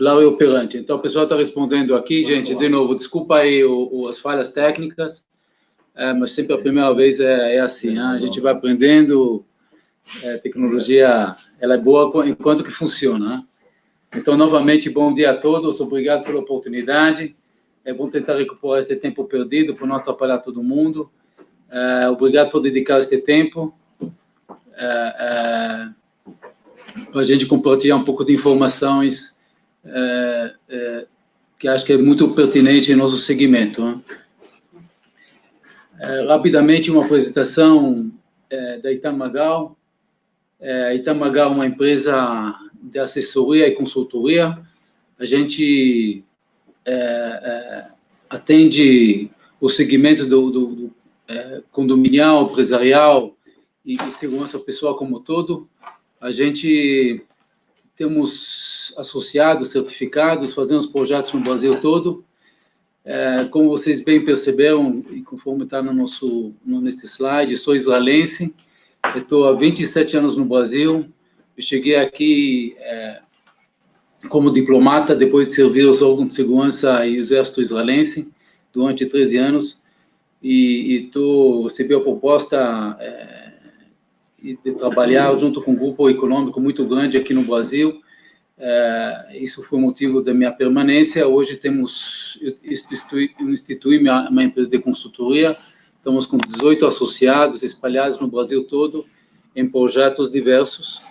celular é operante. Então, o pessoal está respondendo aqui, gente, de novo, desculpa aí as falhas técnicas, mas sempre a primeira vez é assim, a gente vai aprendendo, tecnologia, ela é boa enquanto que funciona. Então, novamente, bom dia a todos, obrigado pela oportunidade, é bom tentar recuperar esse tempo perdido, para não atrapalhar todo mundo, obrigado por dedicar esse tempo, para a gente compartilhar um pouco de informações que acho que é muito pertinente em nosso segmento. Rapidamente, uma apresentação da Eitan Magal. A Eitan Magal é uma empresa de assessoria e consultoria. A gente atende o segmento do condominial, empresarial e segurança pessoal como um todo. A gente temos associados, certificados, fazemos projetos no Brasil todo. Como vocês bem perceberam, e conforme está neste slide, sou israelense, estou há 27 anos no Brasil, eu cheguei aqui como diplomata, depois de servir os órgãos de segurança e o exército israelense, durante 13 anos, e recebi a proposta de trabalhar junto com um grupo econômico muito grande aqui no Brasil. Isso foi o motivo da minha permanência. Hoje eu instituí uma empresa de consultoria, estamos com 18 associados espalhados no Brasil todo, em projetos diversos,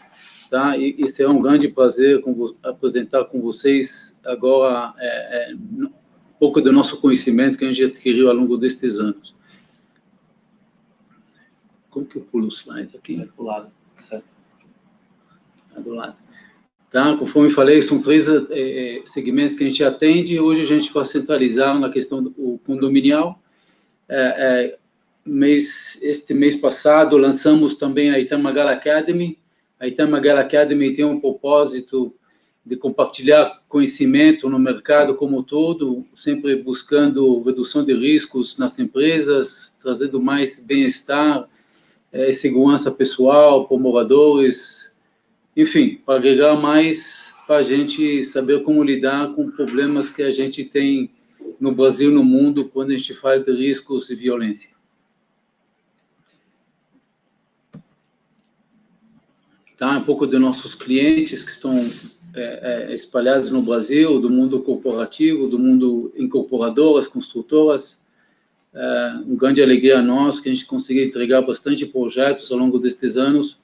tá? E será um grande prazer apresentar com vocês agora um pouco do nosso conhecimento que a gente adquiriu ao longo destes anos. Como que eu pulo o slide aqui? Do lado, certo. Do lado. Tá? Conforme falei, são 3 segmentos que a gente atende. Hoje a gente vai centralizar na questão do condominial. Este mês passado, lançamos também a Eitan Magal Academy. A Eitan Magal Academy tem um propósito de compartilhar conhecimento no mercado como um todo, sempre buscando redução de riscos nas empresas, trazendo mais bem-estar, segurança pessoal para moradores, enfim, para agregar mais, para a gente saber como lidar com problemas que a gente tem no Brasil e no mundo quando a gente fala de riscos e violência. Tá? Um pouco de nossos clientes que estão espalhados no Brasil, do mundo corporativo, do mundo incorporadoras, construtoras. Uma grande alegria a nós que a gente conseguiu entregar bastante projetos ao longo destes anos,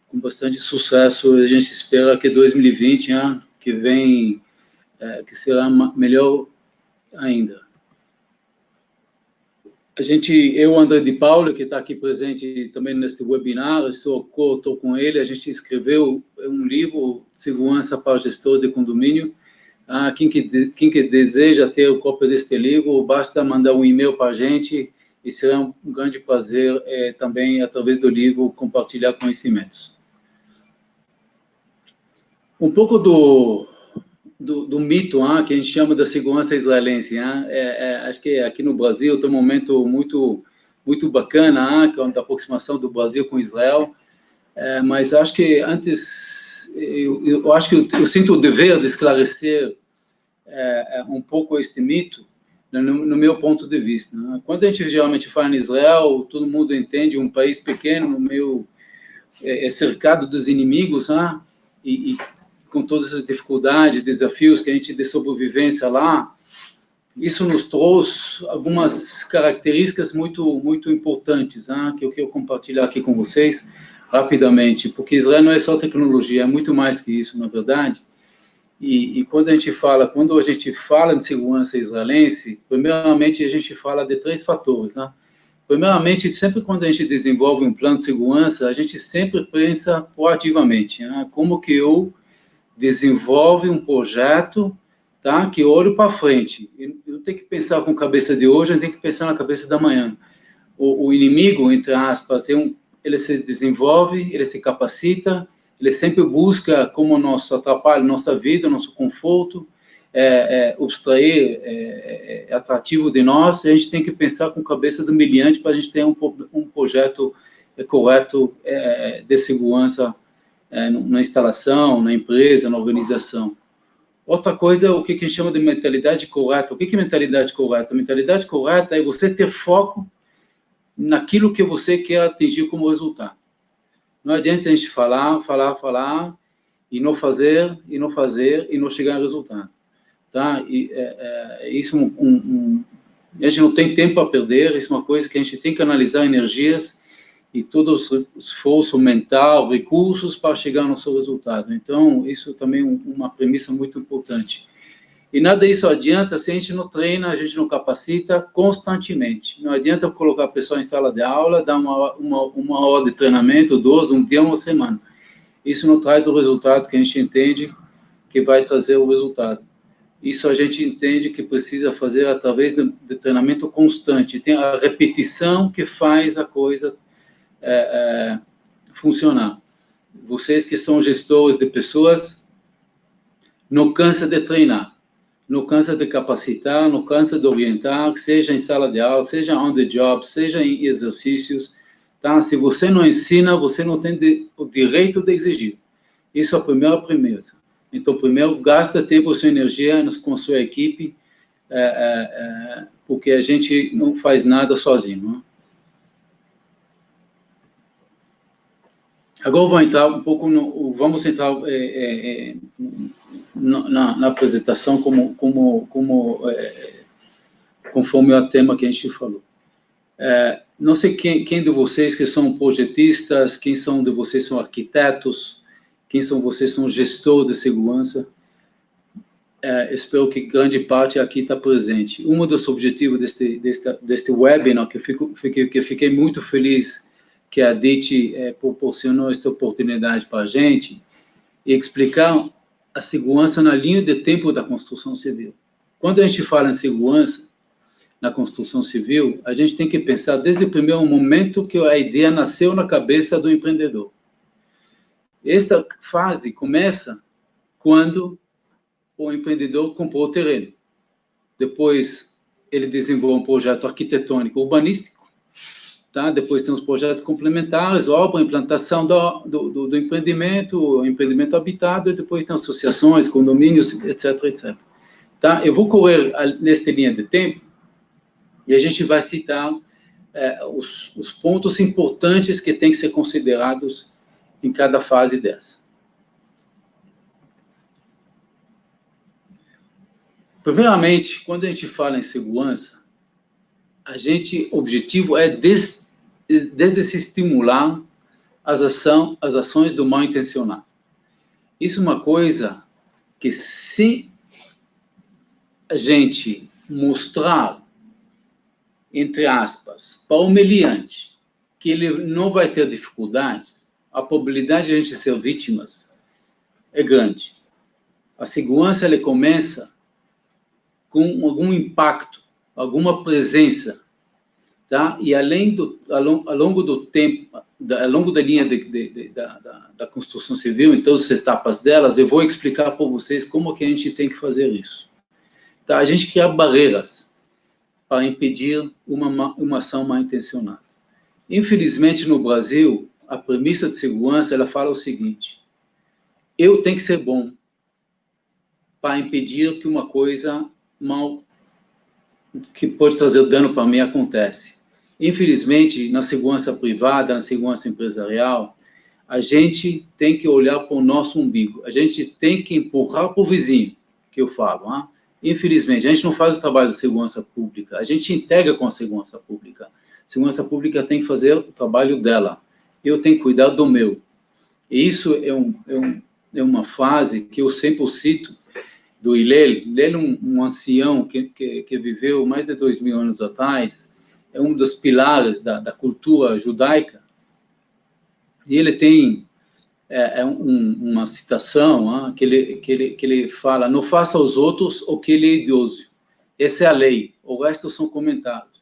com bastante sucesso. A gente espera que 2020, que vem, que será melhor ainda. Eu, André de Paula, que está aqui presente também neste webinar, estou com ele, a gente escreveu um livro, Segurança para Gestor de Condomínio. Quem que deseja ter a cópia deste livro, basta mandar um e-mail para a gente, e será um grande prazer também, através do livro, compartilhar conhecimentos. Um pouco do mito que a gente chama da segurança israelense. Acho que aqui no Brasil tem um momento muito bacana, que é a aproximação do Brasil com Israel, mas acho que antes, eu acho que eu sinto o dever de esclarecer um pouco este mito, no meu ponto de vista. Quando a gente geralmente fala em Israel, todo mundo entende um país pequeno, no meio cercado dos inimigos, e com todas as dificuldades, desafios que a gente de sobrevivência lá, isso nos trouxe algumas características muito importantes, que eu quero compartilhar aqui com vocês rapidamente, porque Israel não é só tecnologia, é muito mais que isso, na verdade. E quando a gente fala de segurança israelense, primeiramente a gente fala de 3 fatores, Primeiramente, sempre quando a gente desenvolve um plano de segurança, a gente sempre pensa proativamente, como que eu desenvolve um projeto, que olho para frente. Eu não tenho que pensar com a cabeça de hoje, eu tenho que pensar na cabeça da manhã. O inimigo, entre aspas, ele se desenvolve, ele se capacita, ele sempre busca como atrapalha nossa vida, nosso conforto, abstrair, atrativo de nós, e a gente tem que pensar com a cabeça do miliante para a gente ter um projeto correto de segurança na instalação, na empresa, na organização. Outra coisa é o que a gente chama de mentalidade correta. O que é mentalidade correta? Mentalidade correta é você ter foco naquilo que você quer atingir como resultado. Não adianta a gente falar e não fazer, e não chegar ao resultado. Tá? Isso a gente não tem tempo a perder, isso é uma coisa que a gente tem que analisar energias e todo o esforço mental, recursos para chegar no seu resultado. Então, isso também é uma premissa muito importante. E nada disso adianta se a gente não treina, a gente não capacita constantemente. Não adianta eu colocar a pessoa em sala de aula, dar uma hora de treinamento, 2, um dia, uma semana. Isso não traz o resultado que a gente entende que vai trazer o resultado. Isso a gente entende que precisa fazer através de treinamento constante. Tem a repetição que faz a coisa funcionar. Vocês que são gestores de pessoas, não cansa de treinar, não cansa de capacitar, não cansa de orientar, seja em sala de aula, seja on the job, seja em exercícios. Tá? Se você não ensina, você não tem o direito de exigir. Isso é a primeira premissa. Então, primeiro, gasta tempo e sua energia com sua equipe, porque a gente não faz nada sozinho. Não é? Agora vou entrar um pouco vamos entrar na apresentação conforme o tema que a gente falou. Não sei quem de vocês que são projetistas, quem são de vocês são arquitetos, quem são vocês são gestores de segurança. Espero que grande parte aqui está presente. Um dos objetivos deste webinar, que fiquei muito feliz que a DIT proporcionou esta oportunidade para a gente, e explicar a segurança na linha de tempo da construção civil. Quando a gente fala em segurança na construção civil, a gente tem que pensar desde o primeiro momento que a ideia nasceu na cabeça do empreendedor. Esta fase começa quando o empreendedor comprou o terreno. Depois, ele desenvolve um projeto arquitetônico urbanístico. Tá? Depois tem os projetos complementares, obra, implantação do empreendimento, o empreendimento habitado, e depois tem associações, condomínios, etc, etc. Tá? Eu vou correr nesta linha de tempo e a gente vai citar os pontos importantes que têm que ser considerados em cada fase dessa. Primeiramente, quando a gente fala em segurança, o objetivo é desestimular as ações do mal intencionado. Isso é uma coisa que, se a gente mostrar, entre aspas, para o meliante, que ele não vai ter dificuldades, a probabilidade de a gente ser vítimas é grande. A segurança, ela começa com algum impacto, alguma presença, tá? E ao longo do tempo, ao longo da linha da construção civil, em todas as etapas delas, eu vou explicar para vocês como que a gente tem que fazer isso. Tá? A gente cria barreiras para impedir uma ação mal intencionada. Infelizmente, no Brasil, a premissa de segurança, ela fala o seguinte: eu tenho que ser bom para impedir que uma coisa mal, que pode trazer dano para mim, acontece. Infelizmente, na segurança privada, na segurança empresarial, a gente tem que olhar para o nosso umbigo. A gente tem que empurrar para o vizinho, que eu falo. Hein? Infelizmente, a gente não faz o trabalho de segurança pública. A gente integra com a segurança pública. A segurança pública tem que fazer o trabalho dela. Eu tenho que cuidar do meu. E isso é uma fase que eu sempre cito, do Hillel. Hillel é um ancião que viveu mais de 2000 anos atrás, é um dos pilares da cultura judaica, e ele tem uma citação que ele fala: não faça aos outros o que lhe é idioso. Essa é a lei, o resto são comentários.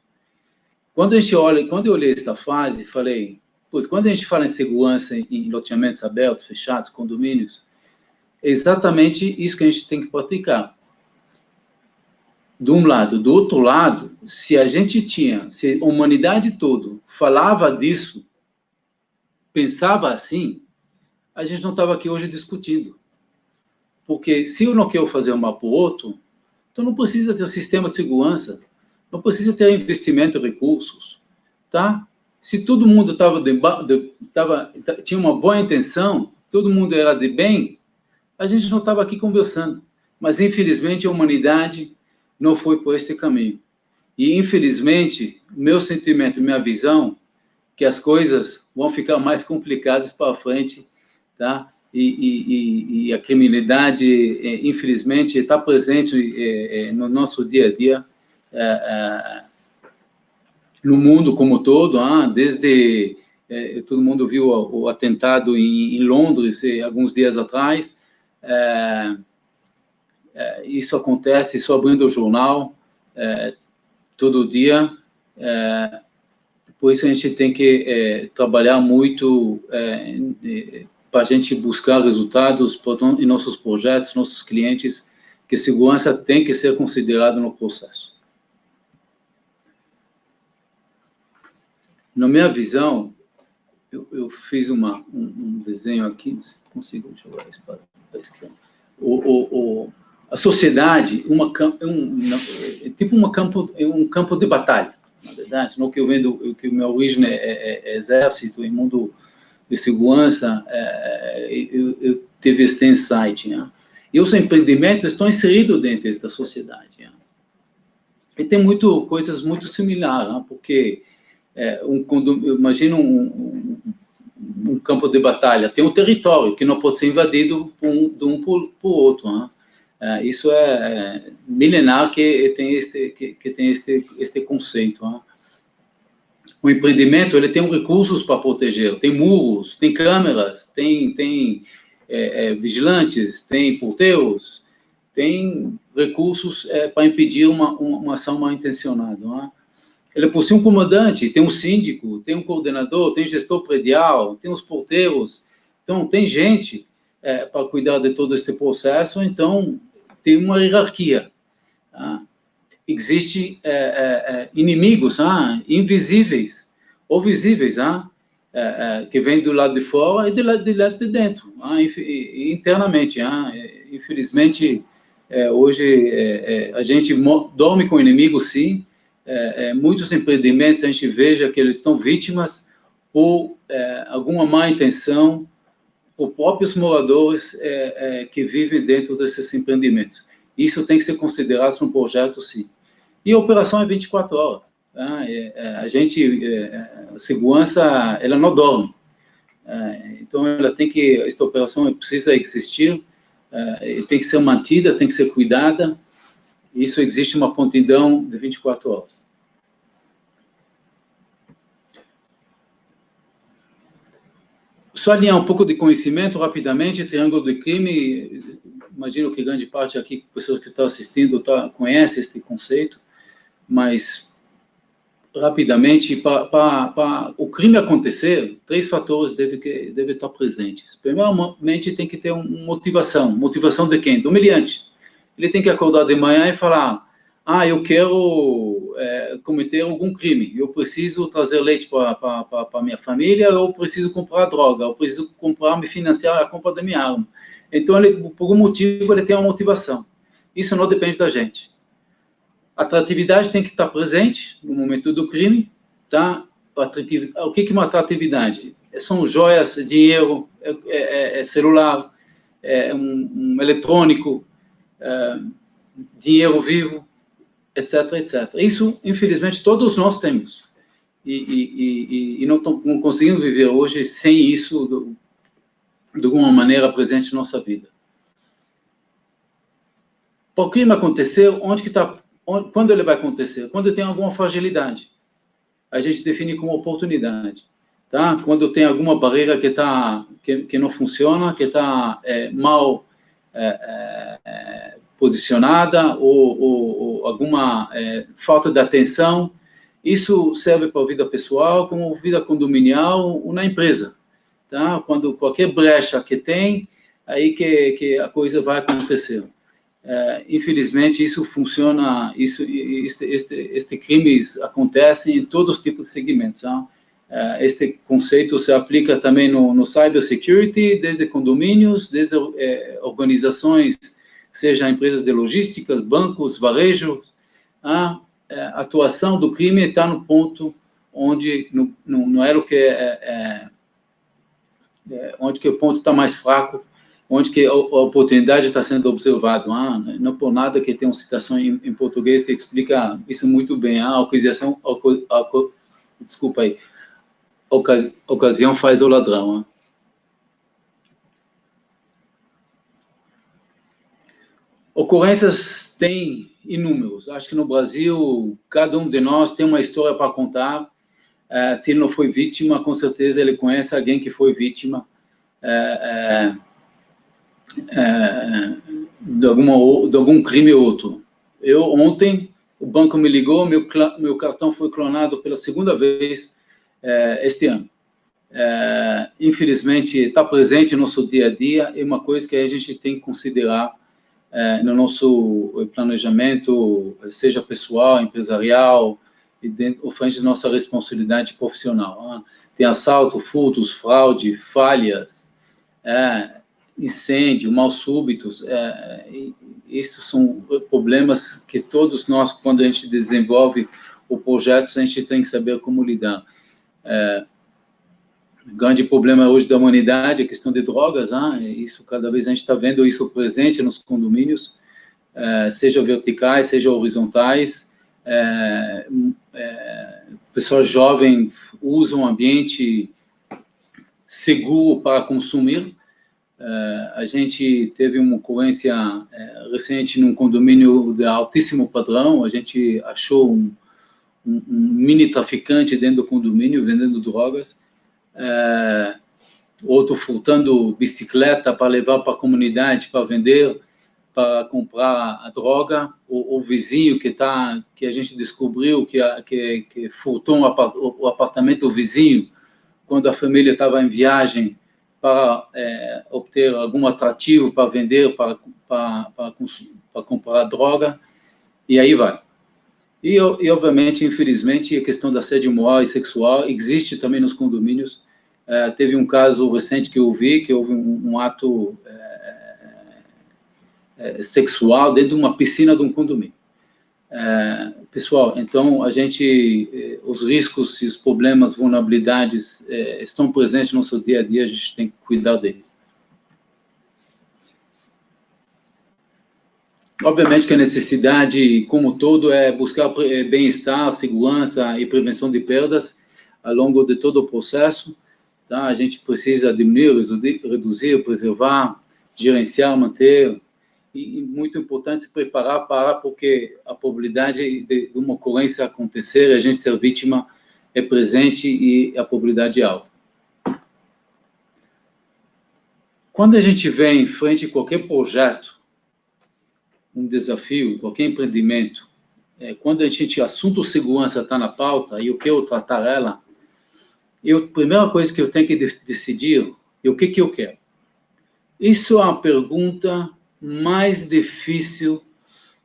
Quando eu olhei esta fase, falei, pois quando a gente fala em segurança em loteamentos abertos, fechados, condomínios, é exatamente isso que a gente tem que praticar. De um lado. Do outro lado, se a humanidade toda falava disso, pensava assim, a gente não estava aqui hoje discutindo. Porque se eu não quero fazer mal para o outro, então não precisa ter sistema de segurança, não precisa ter investimento de recursos, tá? Se todo mundo tinha uma boa intenção, todo mundo era de bem, a gente não estava aqui conversando. Mas, infelizmente, a humanidade não foi por este caminho. E, infelizmente, meu sentimento, minha visão, que as coisas vão ficar mais complicadas para frente, tá? E a criminalidade, infelizmente, está presente no nosso dia a dia, no mundo como todo, desde... todo mundo viu o atentado em Londres, alguns dias atrás. Isso acontece, isso abrindo o jornal, todo dia. Por isso a gente tem que trabalhar muito para a gente buscar resultados em nossos projetos, nossos clientes, que segurança tem que ser considerada no processo. Na minha visão, eu fiz um desenho aqui, não sei se consigo jogar isso para a esquerda. A sociedade é tipo um campo de batalha, na verdade. No que eu vendo, que minha origem é exército e mundo de segurança, eu tive este insight. Né? E os empreendimentos estão inseridos dentro da sociedade. Né? E tem coisas muito similares, né? Porque imagina um campo de batalha, tem um território que não pode ser invadido de um por outro. Né? Isso é milenar que tem este conceito. Né? O empreendimento ele tem recursos para proteger, tem muros, tem câmeras, tem vigilantes, tem porteiros, tem recursos para impedir uma ação mal intencionada. Né? Ele possui um comandante, tem um síndico, tem um coordenador, tem gestor predial, tem os porteiros, então tem gente para cuidar de todo este processo, então tem uma hierarquia. Tá? Existem inimigos invisíveis ou visíveis, que vêm do lado de fora e do lado de dentro, internamente. Infelizmente, hoje a gente dorme com inimigos, sim. Muitos empreendimentos a gente veja que eles estão vítimas por alguma má intenção, por próprios moradores que vivem dentro desses empreendimentos. Isso tem que ser considerado um projeto, sim. E a operação é 24 horas. Tá? A segurança, ela não dorme. Então, esta operação precisa existir, tem que ser mantida, tem que ser cuidada. Isso existe uma prontidão de 24 horas. Só alinhar um pouco de conhecimento rapidamente, triângulo de crime, imagino que grande parte aqui, pessoas que estão assistindo, conhecem este conceito, mas, rapidamente, para o crime acontecer, 3 fatores devem estar presentes. Primeiramente, tem que ter uma motivação. Motivação de quem? Do humilhante. Ele tem que acordar de manhã e falar, eu quero cometer algum crime, eu preciso trazer leite para minha família, eu preciso comprar droga, eu preciso me financiar a compra da minha arma. Então, por algum motivo, ele tem uma motivação. Isso não depende da gente. A atratividade tem que estar presente no momento do crime, tá? O que é uma atratividade? São joias, dinheiro, celular, um eletrônico, dinheiro vivo, etc, etc. Isso, infelizmente, todos nós temos. E não conseguimos viver hoje sem isso, de alguma maneira, presente em nossa vida. Para o crime acontecer, quando ele vai acontecer? Quando tem alguma fragilidade. A gente define como oportunidade. Tá? Quando tem alguma barreira que não funciona, que está mal posicionada, ou alguma falta de atenção, isso serve para a vida pessoal, como vida condominial ou na empresa. Tá? Quando qualquer brecha que tem, aí que a coisa vai acontecer. Infelizmente, isso funciona, este crimes acontecem em todos os tipos de segmentos. Tá? Este conceito se aplica também no cybersecurity, desde condomínios, desde organizações, seja empresas de logísticas, bancos, varejo. A atuação do crime está no ponto onde não era o que onde que o ponto está mais fraco, onde que a oportunidade está sendo observada. Não por nada que tem uma citação em português que explica isso muito bem. A ocasião, desculpa aí, ocasião faz o ladrão. Ocorrências tem inúmeros. Acho que no Brasil, cada um de nós tem uma história para contar. Se ele não foi vítima, com certeza ele conhece alguém que foi vítima de algum crime ou outro. Ontem, o banco me ligou, meu cartão foi clonado pela segunda vez este ano. Infelizmente, está presente no nosso dia a dia, é uma coisa que a gente tem que considerar no nosso planejamento, seja pessoal, empresarial, e dentro frente da nossa responsabilidade profissional. Tem assalto, furtos, fraude, falhas, incêndio, mal súbitos. Esses são problemas que todos nós, quando a gente desenvolve o projeto, a gente tem que saber como lidar. O grande problema hoje da humanidade é a questão de drogas. Isso cada vez a gente está vendo isso presente nos condomínios, seja verticais, seja horizontais. Pessoas jovens usam um ambiente seguro para consumir. A gente teve uma ocorrência recente num condomínio de altíssimo padrão. A gente achou um mini traficante dentro do condomínio vendendo drogas, outro furtando bicicleta para levar para a comunidade para vender, para comprar a droga. O vizinho que a gente descobriu que furtou o apartamento do vizinho quando a família estava em viagem para obter algum atrativo para vender, para comprar droga, e aí vai. E, obviamente, infelizmente, a questão da assédio moral e sexual existe também nos condomínios. Teve um caso recente que eu vi, que houve um ato sexual dentro de uma piscina de um condomínio. Pessoal, então, os riscos e os problemas, vulnerabilidades estão presentes no nosso dia a dia, a gente tem que cuidar deles. Obviamente que a necessidade, como todo, é buscar bem-estar, segurança e prevenção de perdas ao longo de todo o processo. Tá? A gente precisa diminuir, reduzir, preservar, gerenciar, manter, e muito importante se preparar porque a probabilidade de uma ocorrência acontecer, a gente ser vítima é presente e a probabilidade é alta. Quando a gente vem em frente a qualquer projeto, um desafio, qualquer empreendimento, quando o assunto segurança está na pauta e eu quero tratar ela, a primeira coisa que eu tenho que decidir é o que eu quero. Isso é uma pergunta mais difícil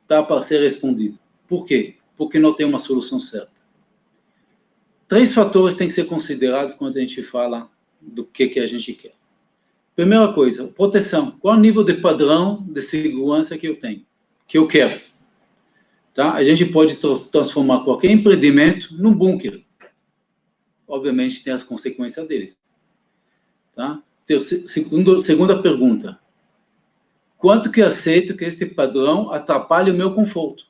para ser respondida. Por quê? Porque não tem uma solução certa. 3 fatores têm que ser considerados quando a gente fala do que a gente quer. Primeira coisa, proteção. Qual é o nível de padrão de segurança que eu tenho? Que eu quero? Tá? A gente pode transformar qualquer empreendimento num bunker. Obviamente, tem as consequências deles. Tá? Segunda pergunta. Quanto que eu aceito que este padrão atrapalhe o meu conforto?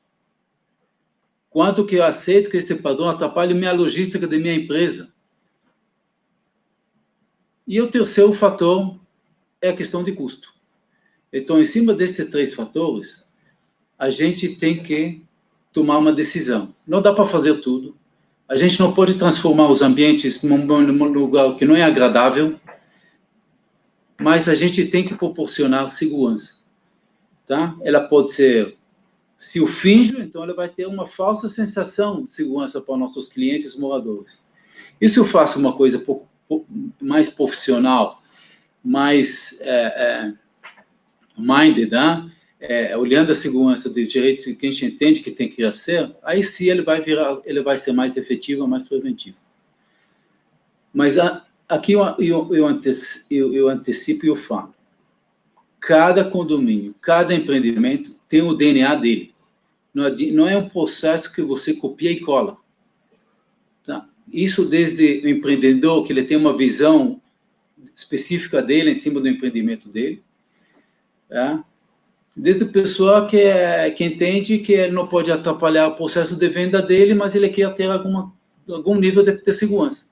Quanto que eu aceito que este padrão atrapalhe a minha logística da minha empresa? E o terceiro fator é a questão de custo. Então, em cima desses 3 fatores, a gente tem que tomar uma decisão. Não dá para fazer tudo. A gente não pode transformar os ambientes num lugar que não é agradável, mas a gente tem que proporcionar segurança. Tá? Ela pode ser, se eu finjo, então ela vai ter uma falsa sensação de segurança para nossos clientes moradores. E se eu faço uma coisa mais profissional, mais minded, olhando a segurança de direito que a gente entende que tem que ser, aí sim ele vai ser mais efetivo, mais preventivo. Mas aqui eu antecipo e eu falo. Cada condomínio, cada empreendimento tem o DNA dele. Não é um processo que você copia e cola. Tá? Isso desde o empreendedor, que ele tem uma visão específica dele em cima do empreendimento dele. Tá? Desde o pessoal que entende que ele não pode atrapalhar o processo de venda dele, mas ele quer ter algum nível de segurança.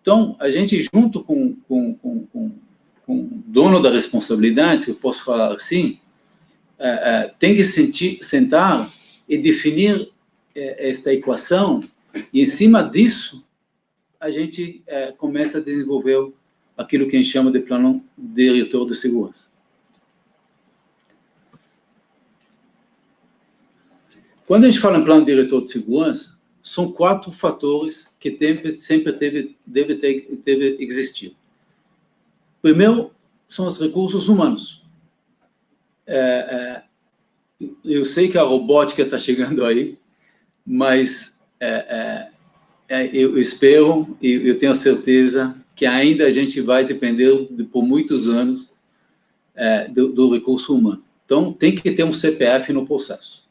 Então, a gente, junto com o dono da responsabilidade, se eu posso falar assim, tem que sentar e definir esta equação, e em cima disso, a gente começa a desenvolver aquilo que a gente chama de plano diretor de segurança. Quando a gente fala em plano diretor de segurança, são 4 fatores que sempre deve existir. Primeiro, são os recursos humanos. Eu sei que a robótica está chegando aí, mas eu espero e eu tenho a certeza que ainda a gente vai depender, por muitos anos, do recurso humano. Então, tem que ter um CPF no processo.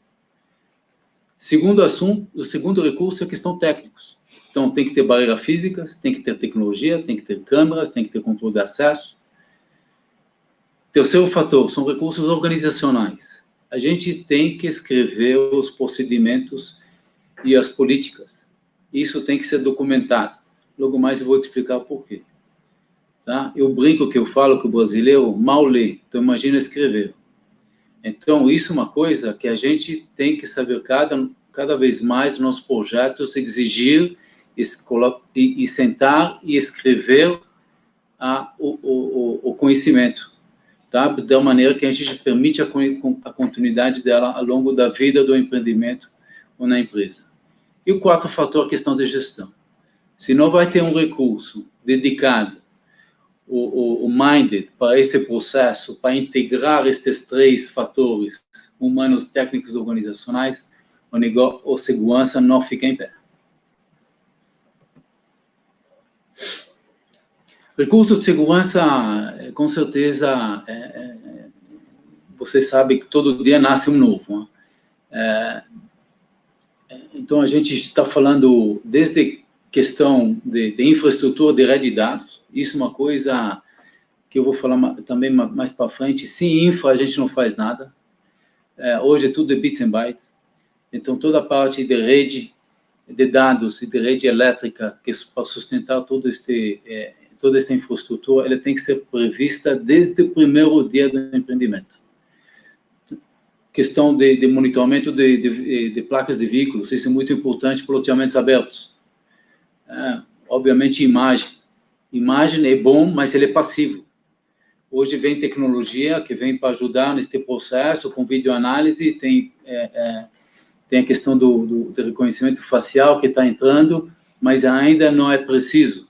O segundo recurso é a questão técnicos. Então, tem que ter barreiras físicas, tem que ter tecnologia, tem que ter câmeras, tem que ter controle de acesso. Terceiro fator, são recursos organizacionais. A gente tem que escrever os procedimentos e as políticas. Isso tem que ser documentado. Logo mais eu vou te explicar o porquê. Tá? Eu brinco que eu falo que o brasileiro mal lê, então imagina escrever. Então, isso é uma coisa que a gente tem que saber cada vez mais nos projetos, exigir e sentar e escrever o conhecimento, tá? Da maneira que a gente permite a continuidade dela ao longo da vida do empreendimento ou na empresa. E o quarto fator, a questão de gestão. Se não vai ter um recurso dedicado, o minded para este processo, para integrar estes 3 fatores, humanos, técnicos e organizacionais, a segurança não fica em pé. Recursos de segurança, com certeza, você sabe que todo dia nasce um novo. Então, a gente está falando desde questão de infraestrutura de rede de dados. Isso é uma coisa que eu vou falar também mais para frente. Sem infra, a gente não faz nada. Hoje é tudo de bits and bytes. Então, toda a parte de rede de dados e de rede elétrica, que para sustentar toda esta infraestrutura, ela tem que ser prevista desde o primeiro dia do empreendimento. Questão de monitoramento de placas de veículos, isso é muito importante para loteamentos abertos. Obviamente, imagem. Imagem é bom, mas ele é passivo. Hoje vem tecnologia que vem para ajudar nesse processo, com videoanálise, tem a questão do reconhecimento facial que está entrando, mas ainda não é preciso,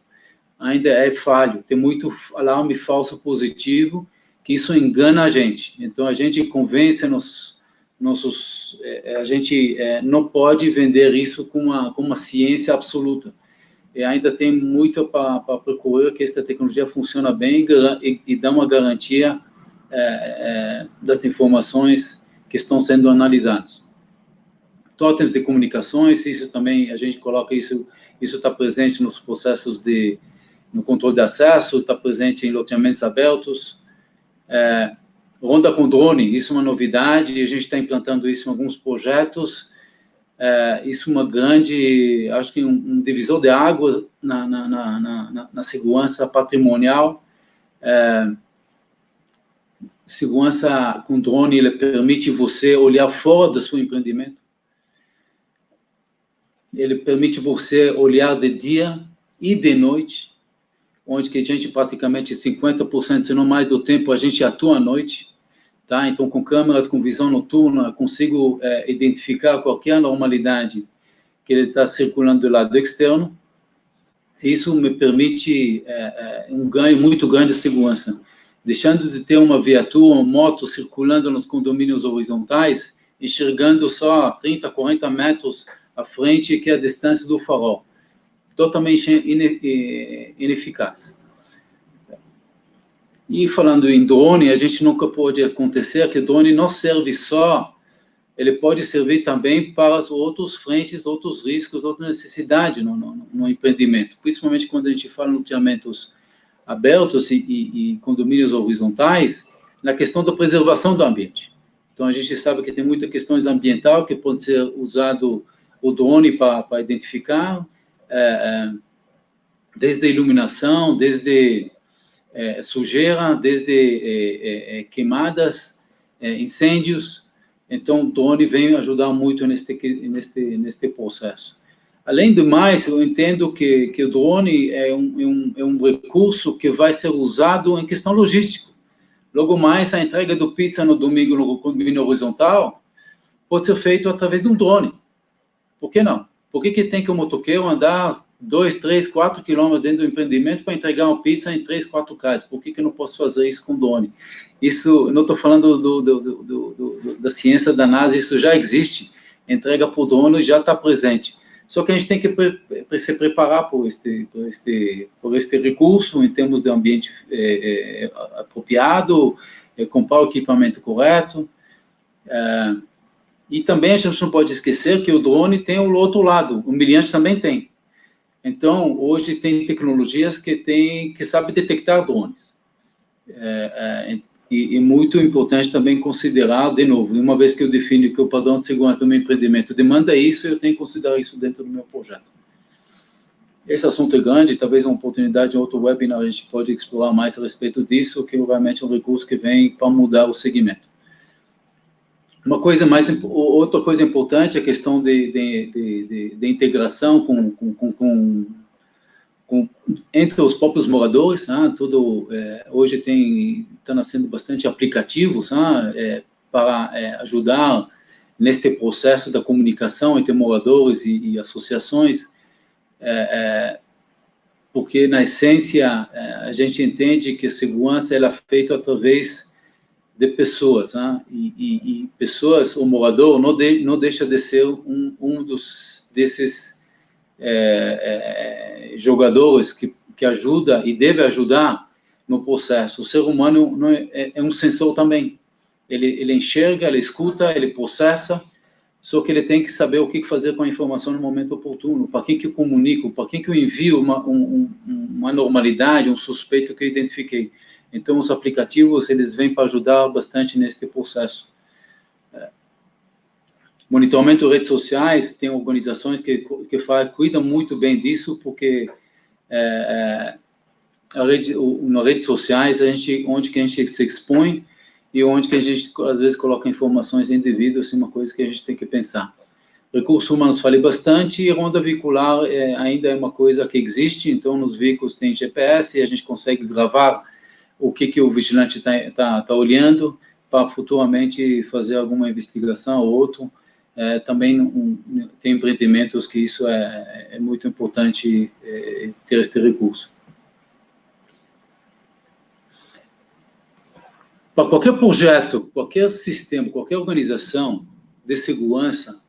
ainda é falho, tem muito alarme falso positivo, que isso engana a gente. Então, a gente convence a gente não pode vender isso com uma ciência absoluta. E ainda tem muito para procurar que esta tecnologia funciona bem e dá uma garantia das informações que estão sendo analisadas. Totens de comunicações, isso também, a gente coloca isso está presente nos processos no controle de acesso, está presente em loteamentos abertos. Ronda com drone, isso é uma novidade, a gente está implantando isso em alguns projetos. Isso é uma grande, acho que um divisor de água na segurança patrimonial. Segurança com drone, ele permite você olhar fora do seu empreendimento. Ele permite você olhar de dia e de noite, onde que a gente praticamente 50%, se não mais do tempo, a gente atua à noite. Tá? Então, com câmeras, com visão noturna, consigo identificar qualquer anormalidade que ele está circulando do lado externo. Isso me permite um ganho muito grande de segurança. Deixando de ter uma viatura, uma moto circulando nos condomínios horizontais, enxergando só 30, 40 metros à frente, que é a distância do farol. totalmente ineficaz. E falando em drone, a gente nunca pode acontecer que o drone não serve só, ele pode servir também para os outros frentes, outros riscos, outras necessidades no empreendimento, principalmente quando a gente fala em loteamentos abertos e condomínios horizontais, na questão da preservação do ambiente. Então, a gente sabe que tem muitas questões ambientais que pode ser usado o drone para identificar, desde iluminação, desde sujeira, desde queimadas, incêndios. Então, o drone vem ajudar muito neste processo. Além do mais, eu entendo que o drone é um recurso que vai ser usado em questão logística. Logo mais, a entrega do pizza no domingo no condomínio horizontal pode ser feito através de um drone. Por que não? Por que tem que o motoqueiro andar 2, 3, 4 quilômetros dentro do empreendimento para entregar uma pizza em 3, 4 casas? Por que eu não posso fazer isso com drone? Isso, não estou falando da ciência da NASA, isso já existe. Entrega por drone já está presente. Só que a gente tem que se preparar por este recurso, em termos de ambiente apropriado, comprar o equipamento correto. E também a gente não pode esquecer que o drone tem o outro lado, o mirante também tem. Então, hoje tem tecnologias que sabem detectar drones. E muito importante também considerar, de novo, uma vez que eu defino que o padrão de segurança do meu empreendimento demanda isso, eu tenho que considerar isso dentro do meu projeto. Esse assunto é grande, talvez uma oportunidade em outro webinar a gente pode explorar mais a respeito disso, que obviamente é um recurso que vem para mudar o segmento. Outra coisa importante é a questão de integração entre os próprios moradores. Hoje está nascendo bastante aplicativos para ajudar neste processo da comunicação entre moradores e associações, porque, na essência, a gente entende que a segurança ela é feita através de pessoas, e pessoas, o morador não deixa de ser desses jogadores que ajuda e deve ajudar no processo. O ser humano é um sensor também. Ele enxerga, ele escuta, ele processa, só que ele tem que saber o que fazer com a informação no momento oportuno, para quem que eu comunico, para quem que eu envio uma normalidade, um suspeito que eu identifiquei. Então, os aplicativos, eles vêm para ajudar bastante nesse processo. Monitoramento de redes sociais, tem organizações que cuidam muito bem disso, porque nas redes sociais, onde que a gente se expõe e onde que a gente, às vezes, coloca informações indevidas, é uma coisa que a gente tem que pensar. Recursos humanos, falei bastante, e ronda veicular ainda é uma coisa que existe, então, nos veículos tem GPS, e a gente consegue gravar o que o vigilante tá olhando, para futuramente fazer alguma investigação ou outro. Também tem empreendimentos que isso é muito importante ter este recurso. Para qualquer projeto, qualquer sistema, qualquer organização de segurança,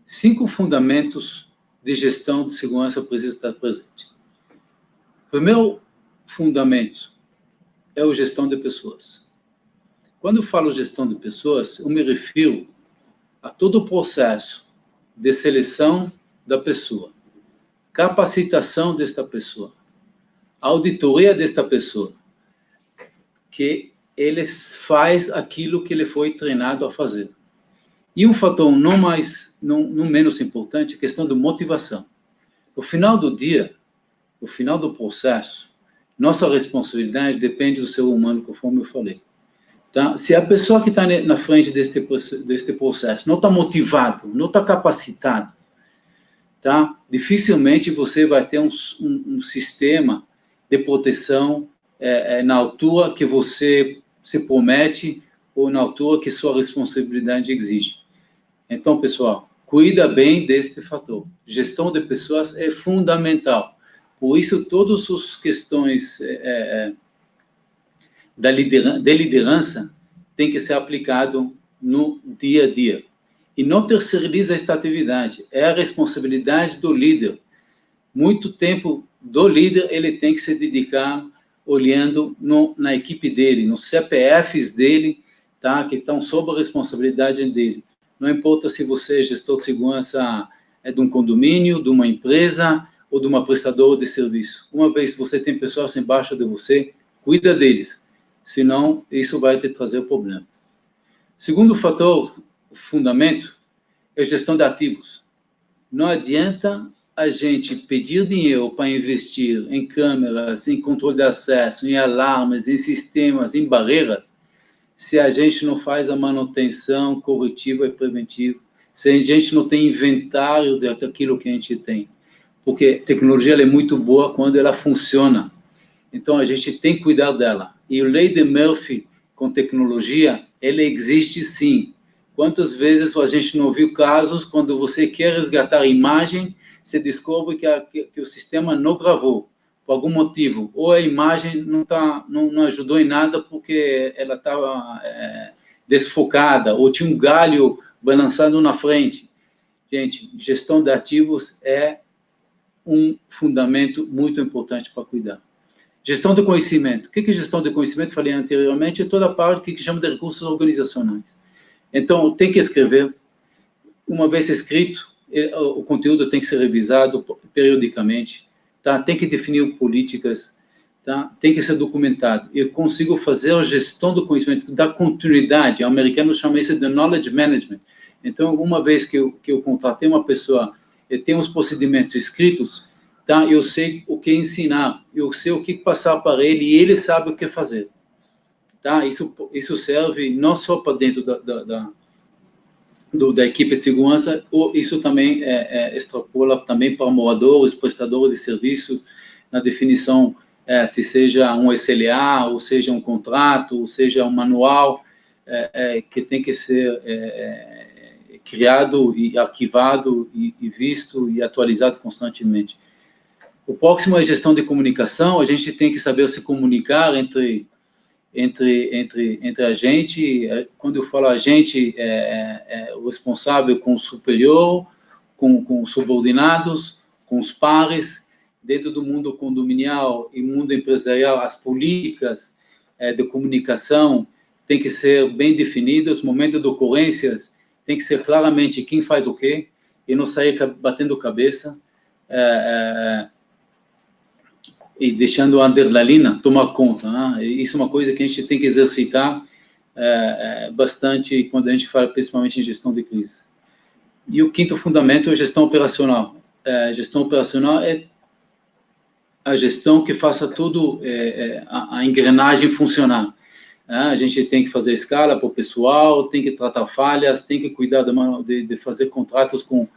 5 fundamentos de gestão de segurança precisam estar presentes. O primeiro fundamento é a gestão de pessoas. Quando eu falo gestão de pessoas, eu me refiro a todo o processo de seleção da pessoa, capacitação desta pessoa, auditoria desta pessoa, que ele faz aquilo que ele foi treinado a fazer. E um fator não menos importante, a questão da motivação. No final do dia, no final do processo, nossa responsabilidade depende do ser humano, conforme eu falei. Tá? Se a pessoa que está na frente deste processo não está motivado, não está capacitado, tá? Dificilmente você vai ter um sistema de proteção na altura que você se promete ou na altura que sua responsabilidade exige. Então, pessoal, cuida bem deste fator. Gestão de pessoas é fundamental. Por isso, todas as questões de liderança têm que ser aplicado no dia a dia. E não terceiriza esta atividade. É a responsabilidade do líder Muito tempo do líder, ele tem que se dedicar olhando na equipe dele, nos CPFs dele, tá? Que estão sob a responsabilidade dele. Não importa se você é gestor de segurança de um condomínio, de uma empresa ou de uma prestadora de serviço. Uma vez que você tem pessoas embaixo de você, cuida deles, senão isso vai te trazer problema. Segundo fator, fundamento, é gestão de ativos. Não adianta a gente pedir dinheiro para investir em câmeras, em controle de acesso, em alarmes, em sistemas, em barreiras, se a gente não faz a manutenção corretiva e preventiva, se a gente não tem inventário daquilo que a gente tem. Porque a tecnologia ela é muito boa quando ela funciona. Então, a gente tem que cuidar dela. E a lei de Murphy com tecnologia, ela existe sim. Quantas vezes a gente não viu casos quando você quer resgatar a imagem, você descobre que o sistema não gravou, por algum motivo. Ou a imagem não ajudou em nada porque ela estava desfocada, ou tinha um galho balançando na frente. Gente, gestão de ativos é um fundamento muito importante para cuidar. Gestão de conhecimento. O que é gestão de conhecimento? Falei anteriormente, é toda a parte que chama de recursos organizacionais. Então, tem que escrever. Uma vez escrito, o conteúdo tem que ser revisado periodicamente, tá? Tem que definir políticas, tá? Tem que ser documentado. Eu consigo fazer a gestão do conhecimento, da continuidade. O americano chama isso de knowledge management. Então, uma vez que eu contratei uma pessoa, eu tenho os procedimentos escritos, tá? Eu sei o que ensinar, eu sei o que passar para ele e ele sabe o que fazer. Tá? Isso serve não só para dentro da equipe de segurança, isso também extrapola também para moradores, prestadores de serviço, na definição, se seja um SLA, ou seja um contrato, ou seja um manual, que tem que ser criado e arquivado e visto e atualizado constantemente. O próximo é gestão de comunicação. A gente tem que saber se comunicar entre a gente. Quando eu falo a gente, o responsável com o superior, com os subordinados, com os pares, dentro do mundo condominial e mundo empresarial, as políticas de comunicação têm que ser bem definidas, momentos de ocorrências tem que ser claramente quem faz o quê, e não sair batendo cabeça, e deixando a adrenalina tomar conta, né? Isso é uma coisa que a gente tem que exercitar bastante quando a gente fala principalmente em gestão de crise. E o quinto fundamento é a gestão operacional. Gestão operacional é a gestão que faça tudo, a engrenagem funcionar. A gente tem que fazer escala para o pessoal, tem que tratar falhas, tem que cuidar de fazer contratos com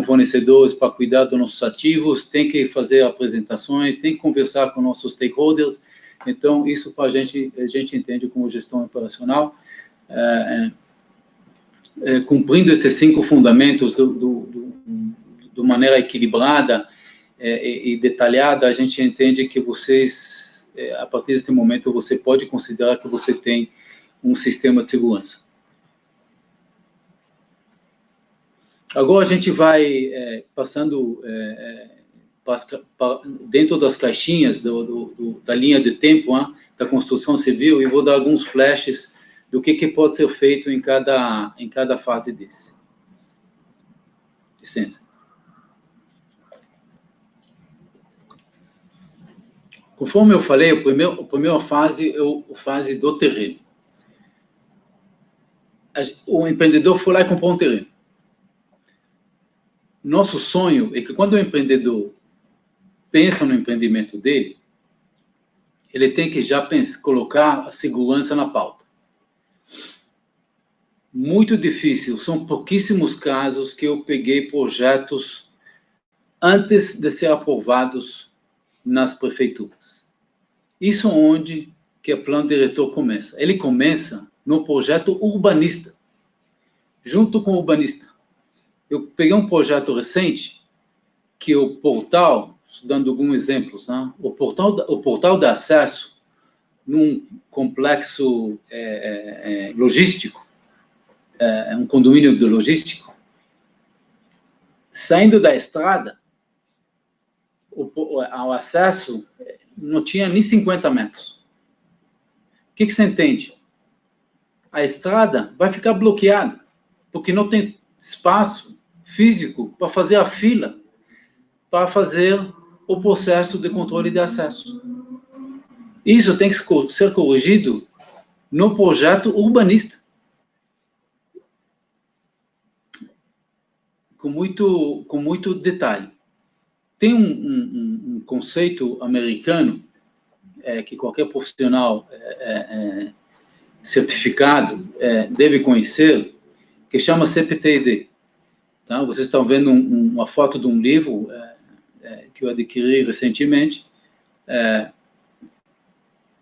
fornecedores para cuidar dos nossos ativos, tem que fazer apresentações, tem que conversar com nossos stakeholders. Então, isso para a gente entende como gestão operacional. Cumprindo esses 5 fundamentos de maneira equilibrada e detalhada, a gente entende que vocês, a partir desse momento, você pode considerar que você tem um sistema de segurança. Agora a gente vai passando dentro das caixinhas da linha de tempo, da construção civil, e vou dar alguns flashes do que pode ser feito em cada fase desse. Licença. Conforme eu falei, a primeira fase é a fase do terreno. O empreendedor foi lá e comprou um terreno. Nosso sonho é que quando o empreendedor pensa no empreendimento dele, ele tem que já colocar a segurança na pauta. Muito difícil, são pouquíssimos casos que eu peguei projetos antes de ser aprovados nas prefeituras. Isso é onde que o plano diretor começa. Ele começa no projeto urbanista, junto com o urbanista. Eu peguei um projeto recente, que o portal, dando alguns exemplos, né? o portal de acesso num complexo logístico, um condomínio logístico, saindo da estrada, ao acesso, não tinha nem 50 metros. O que você entende? A estrada vai ficar bloqueada, porque não tem espaço físico para fazer a fila, para fazer o processo de controle de acesso. Isso tem que ser corrigido no projeto urbanista. Com muito detalhe. Tem um conceito americano que qualquer profissional certificado deve conhecer, que chama CPTED. Tá? Vocês estão vendo uma foto de um livro que eu adquiri recentemente.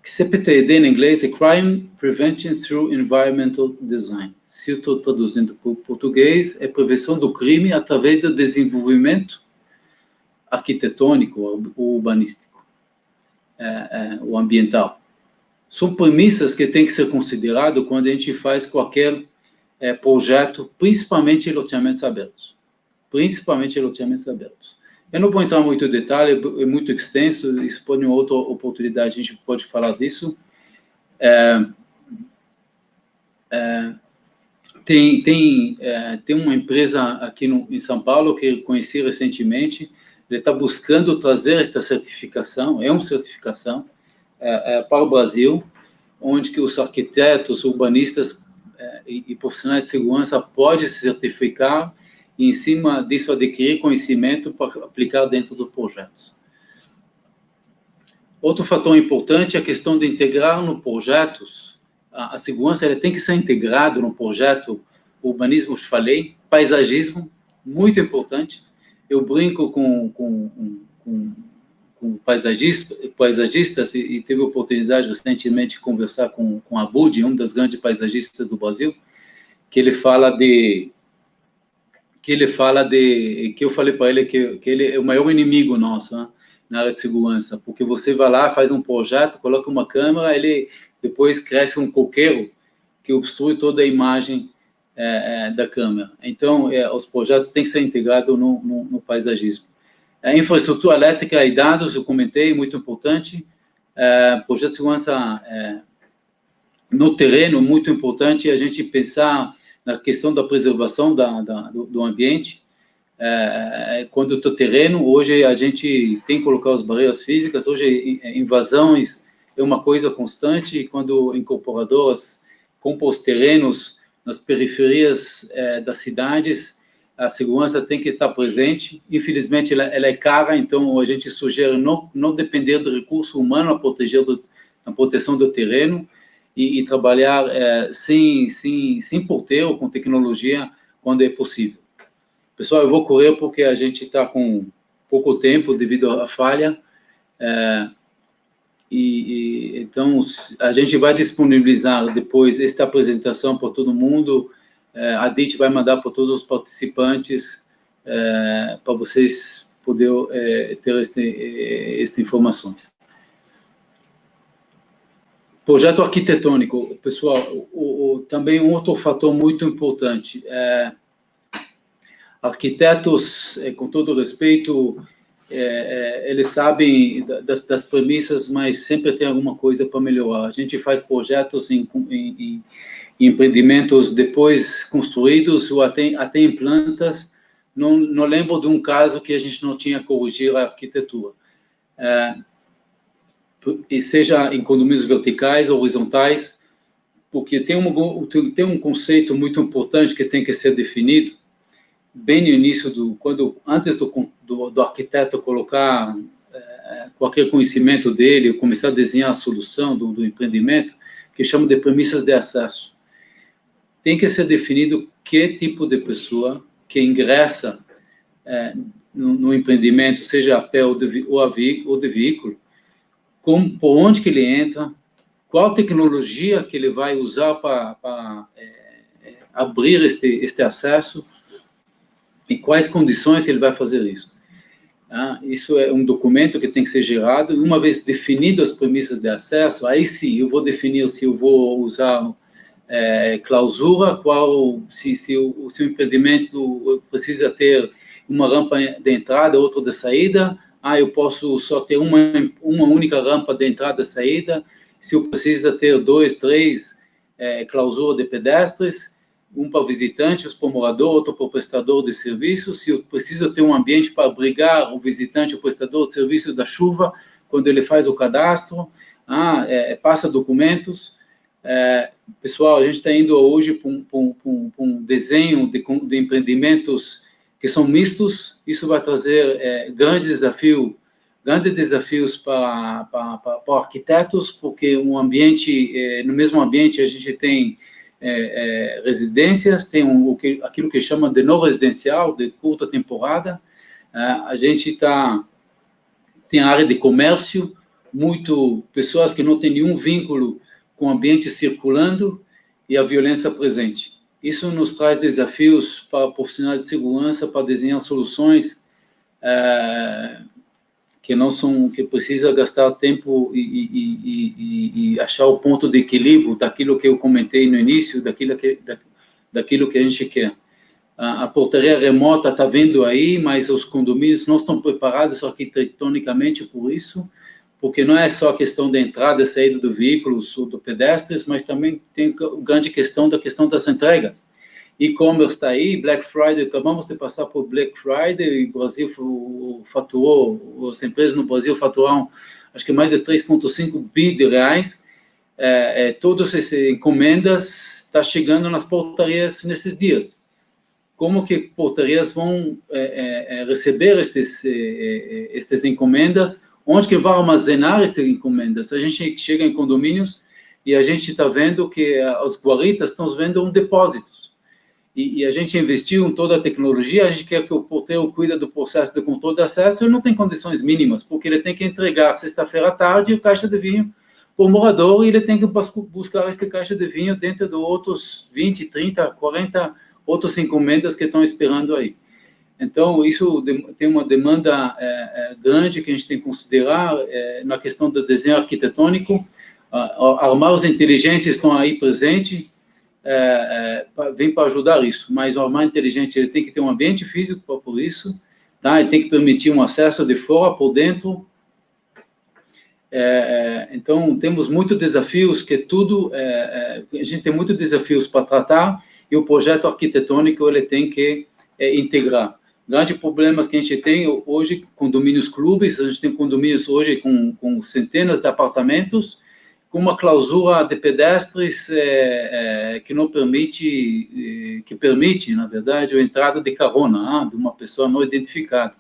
CPTED em inglês é Crime Prevention Through Environmental Design. Se eu estou traduzindo para o português, é prevenção do crime através do desenvolvimento arquitetônico, ou urbanístico, ou ambiental. São premissas que têm que ser consideradas quando a gente faz qualquer projeto, principalmente em loteamentos abertos. Eu não vou entrar muito em detalhe, é muito extenso, isso pode, em outra oportunidade, a gente pode falar disso. Tem uma empresa aqui em São Paulo que eu conheci recentemente, ele está buscando trazer esta certificação, uma certificação para o Brasil, onde que os arquitetos, urbanistas e profissionais de segurança podem se certificar e, em cima disso, adquirir conhecimento para aplicar dentro dos projetos. Outro fator importante é a questão de integrar no projetos. A segurança ela tem que ser integrada no projeto urbanismo, falei, paisagismo, muito importante. Eu brinco com paisagistas e teve a oportunidade recentemente de conversar com Abud, um dos grandes paisagistas do Brasil, que ele fala que eu falei para ele que ele é o maior inimigo nosso, né, na área de segurança, porque você vai lá, faz um projeto, coloca uma câmera, ele depois cresce um coqueiro que obstrui toda a imagem da câmera. Então, os projetos têm que ser integrados no paisagismo. A infraestrutura elétrica e dados, eu comentei, muito importante. Projeto de segurança no terreno, muito importante a gente pensar na questão da preservação do ambiente. Quando eu estou terreno, hoje a gente tem que colocar as barreiras físicas, hoje invasões é uma coisa constante, e quando incorporadoras compram os terrenos nas periferias das cidades, a segurança tem que estar presente. Infelizmente, ela é cara, então a gente sugere não depender do recurso humano a proteção do terreno e trabalhar sem porteiro, com tecnologia, quando é possível. Pessoal, eu vou correr porque a gente está com pouco tempo devido à falha, então a gente vai disponibilizar depois esta apresentação para todo mundo. A DIT vai mandar para todos os participantes para vocês poderem ter estas informações. Projeto arquitetônico, pessoal, também um outro fator muito importante. Arquitetos, com todo respeito, eles sabem das premissas, mas sempre tem alguma coisa para melhorar. A gente faz projetos em empreendimentos depois construídos ou até em plantas. Não lembro de um caso que a gente não tinha corrigido a arquitetura. E seja em condomínios verticais, horizontais, porque tem um conceito muito importante que tem que ser definido bem no início, antes do arquiteto colocar qualquer conhecimento dele, começar a desenhar a solução do empreendimento, que chama de premissas de acesso. Tem que ser definido que tipo de pessoa que ingressa no empreendimento, seja a pé ou de veículo, por onde que ele entra, qual tecnologia que ele vai usar para abrir este acesso e quais condições ele vai fazer isso. Isso é um documento que tem que ser gerado, e uma vez definido as premissas de acesso, aí sim eu vou definir se eu vou usar clausura, se o empreendimento precisa ter uma rampa de entrada, outra de saída, eu posso só ter uma única rampa de entrada e saída, se eu preciso ter 2, 3 clausura de pedestres, um para visitante, outro para morador, outro para o prestador de serviço, se eu preciso ter um ambiente para abrigar o visitante, o prestador de serviço da chuva, quando ele faz o cadastro, passa documentos. Pessoal, a gente está indo hoje para um desenho de empreendimentos que são mistos. Isso vai trazer grandes desafios para arquitetos, porque no mesmo ambiente a gente tem residências, tem aquilo que chama de não residencial, de curta temporada. A gente tem a área de comércio, pessoas que não têm nenhum vínculo com o ambiente circulando e a violência presente. Isso nos traz desafios para profissionais de segurança, para desenhar soluções que precisa gastar tempo e achar o ponto de equilíbrio daquilo que eu comentei no início, daquilo que a gente quer. A portaria remota está vindo aí, mas os condomínios não estão preparados arquitetonicamente por isso, porque não é só a questão da entrada e saída do veículo ou do pedestres, mas também tem a grande questão das entregas. E-commerce está aí, Black Friday, acabamos de passar por Black Friday, o Brasil as empresas no Brasil faturaram, acho que mais de 3,5 bi de reais, todas essas encomendas estão chegando nas portarias nesses dias. Como que portarias vão receber estas encomendas? Onde que vai armazenar estas encomendas? A gente chega em condomínios e a gente está vendo que os guaritas estão vendo depósitos. E a gente investiu em toda a tecnologia, a gente quer que o porteiro cuide do processo de controle de acesso, ele não tem condições mínimas, porque ele tem que entregar sexta-feira à tarde a caixa de vinho para o morador, e ele tem que buscar esta caixa de vinho dentro de outros 20, 30, 40 outras encomendas que estão esperando aí. Então, isso tem uma demanda grande que a gente tem que considerar na questão do desenho arquitetônico. Armários inteligentes estão aí presentes, vem para ajudar isso, mas o armário inteligente ele tem que ter um ambiente físico para por isso, tá? Ele tem que permitir um acesso de fora por dentro. Então, temos muitos desafios, a gente tem muitos desafios para tratar, e o projeto arquitetônico ele tem que integrar. Grandes problemas que a gente tem hoje, condomínios clubes, a gente tem condomínios hoje com centenas de apartamentos, com uma clausura de pedestres que não permite, na verdade, a entrada de carona de uma pessoa não identificada.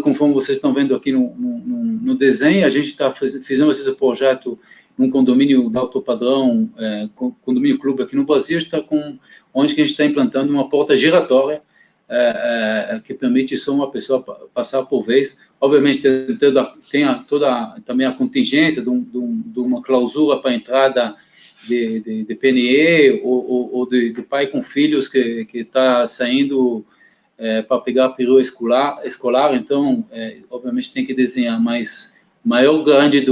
Conforme vocês estão vendo aqui no desenho, a gente fizemos esse projeto num condomínio de alto padrão, condomínio clube aqui no Brasil, onde a gente está implantando uma porta giratória que permite só uma pessoa passar por vez. Obviamente, tem toda também a contingência de uma clausura para a entrada de PNE ou de pai com filhos que está saindo para pegar perua escolar. Então, obviamente, tem que desenhar, mas maior grande